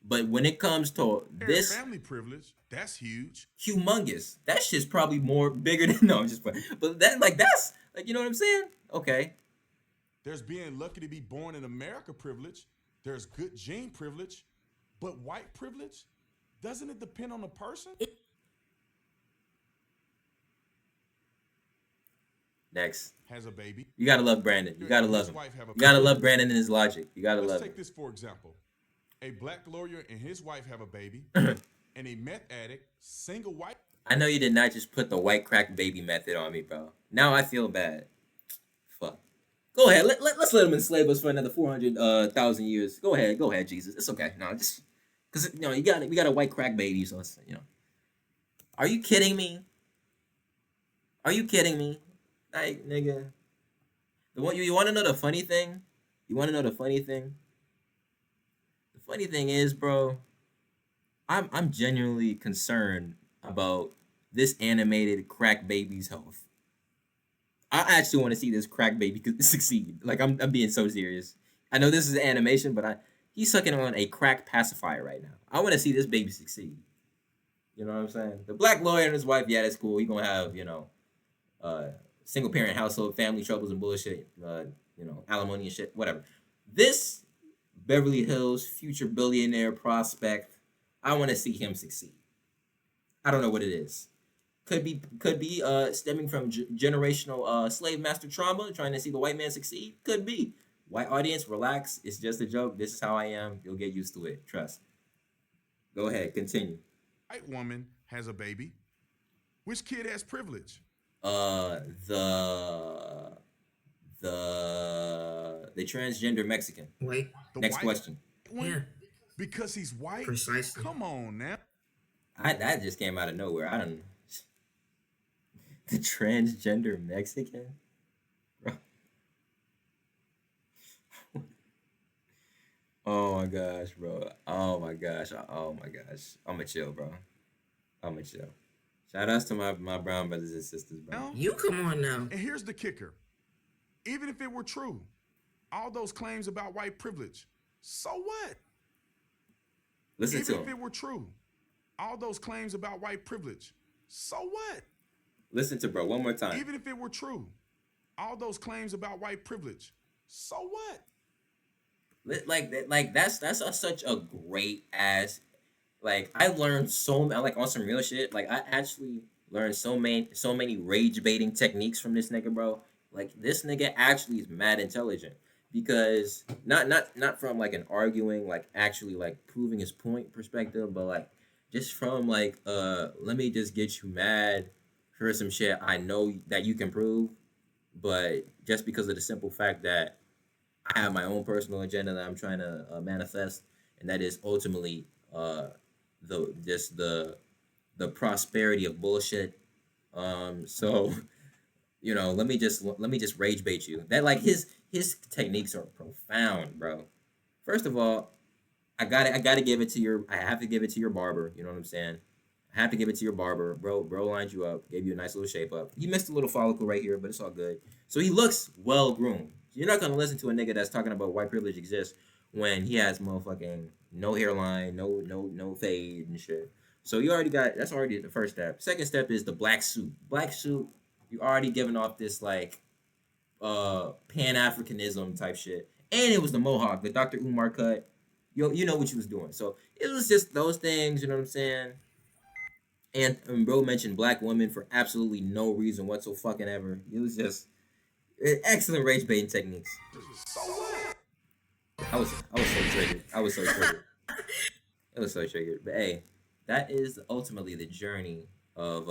Speaker 1: but when it comes to this
Speaker 8: family privilege, that's huge,
Speaker 1: humongous. That shit's probably more bigger than no. I'm just playing. But that that's like you know what I'm saying? Okay.
Speaker 8: There's being lucky to be born in America privilege. There's good gene privilege, but white privilege, doesn't it depend on the person?
Speaker 1: Next.
Speaker 8: Has a baby.
Speaker 1: You gotta love Brandon. You gotta love him. You gotta love Brandon and his logic. You gotta love him.
Speaker 8: Let's take this for example. A black lawyer and his wife have a baby, and a meth addict, single white.
Speaker 1: I know you did not just put the white crack baby method on me, bro. Now I feel bad. Fuck. Go ahead. Let's let him enslave us for another 400,000 years. Go ahead, Jesus. It's okay. No, just because you know we got a white crack baby, so it's, you know. Are you kidding me? Are you kidding me? Like, nigga. You want to know the funny thing? You want to know the funny thing? The funny thing is, bro, I'm genuinely concerned about this animated crack baby's health. I actually want to see this crack baby succeed. Like, I'm being so serious. I know this is animation, but he's sucking on a crack pacifier right now. I want to see this baby succeed. You know what I'm saying? The black lawyer and his wife, yeah, that's cool. He gonna have, you know, single parent household, family troubles and bullshit, you know, alimony and shit, whatever. This Beverly Hills future billionaire prospect, I want to see him succeed. I don't know what it is. Could be stemming from generational slave master trauma, trying to see the white man succeed. Could be. White audience, relax. It's just a joke. This is how I am. You'll get used to it. Trust. Go ahead. Continue.
Speaker 8: White woman has a baby. Which kid has privilege?
Speaker 1: The transgender Mexican.
Speaker 2: Wait.
Speaker 1: Next question.
Speaker 2: Yeah.
Speaker 8: Because he's white.
Speaker 2: Precisely.
Speaker 8: Come on now.
Speaker 1: That just came out of nowhere. I don't. The transgender Mexican, bro. Oh my gosh, bro. Oh my gosh. Oh my gosh. I'ma chill, bro. I'ma chill. Shout outs to my brown brothers and sisters, bro.
Speaker 2: You come on now.
Speaker 8: And here's the kicker. Even if it were true, all those claims about white privilege, so what?
Speaker 1: Listen to him.
Speaker 8: Even if it were true, all those claims about white privilege, so what?
Speaker 1: Listen to bro one more time.
Speaker 8: Even if it were true, all those claims about white privilege, so what?
Speaker 1: Like that's such a great ass. Like I learned like on some real shit. Like I actually learned so many rage baiting techniques from this nigga, bro. Like this nigga actually is mad intelligent because not from like an arguing, like actually like proving his point perspective, but like just from like let me just get you mad for some shit I know that you can prove, but just because of the simple fact that I have my own personal agenda that I'm trying to manifest, and that is ultimately the prosperity of bullshit. So you know, let me just rage bait you. That like his techniques are profound, bro. First of all, I gotta give it to your. I have to give it to your barber. You know what I'm saying? I have to give it to your barber, bro. Bro lined you up, gave you a nice little shape up. You missed a little follicle right here, but it's all good. So he looks well groomed. You're not gonna listen to a nigga that's talking about white privilege exists when he has motherfucking no hairline, no fade and shit. So you already got that's already the first step. Second step is the black suit. Black suit, you already giving off this like Pan Africanism type shit. And it was the mohawk, the Dr. Umar cut. You know what you was doing. So it was just those things, you know what I'm saying? And bro mentioned black women for absolutely no reason whatsoever. It was just excellent race baiting techniques. I was so triggered. I was so triggered. It was so triggered. But hey, that is ultimately the journey of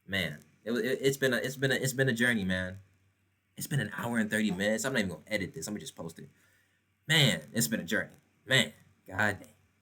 Speaker 1: man. It's been a journey, man. It's been an hour and 30 minutes. I'm not even gonna edit this. I'm gonna just post it. Man, it's been a journey. Man, god damn.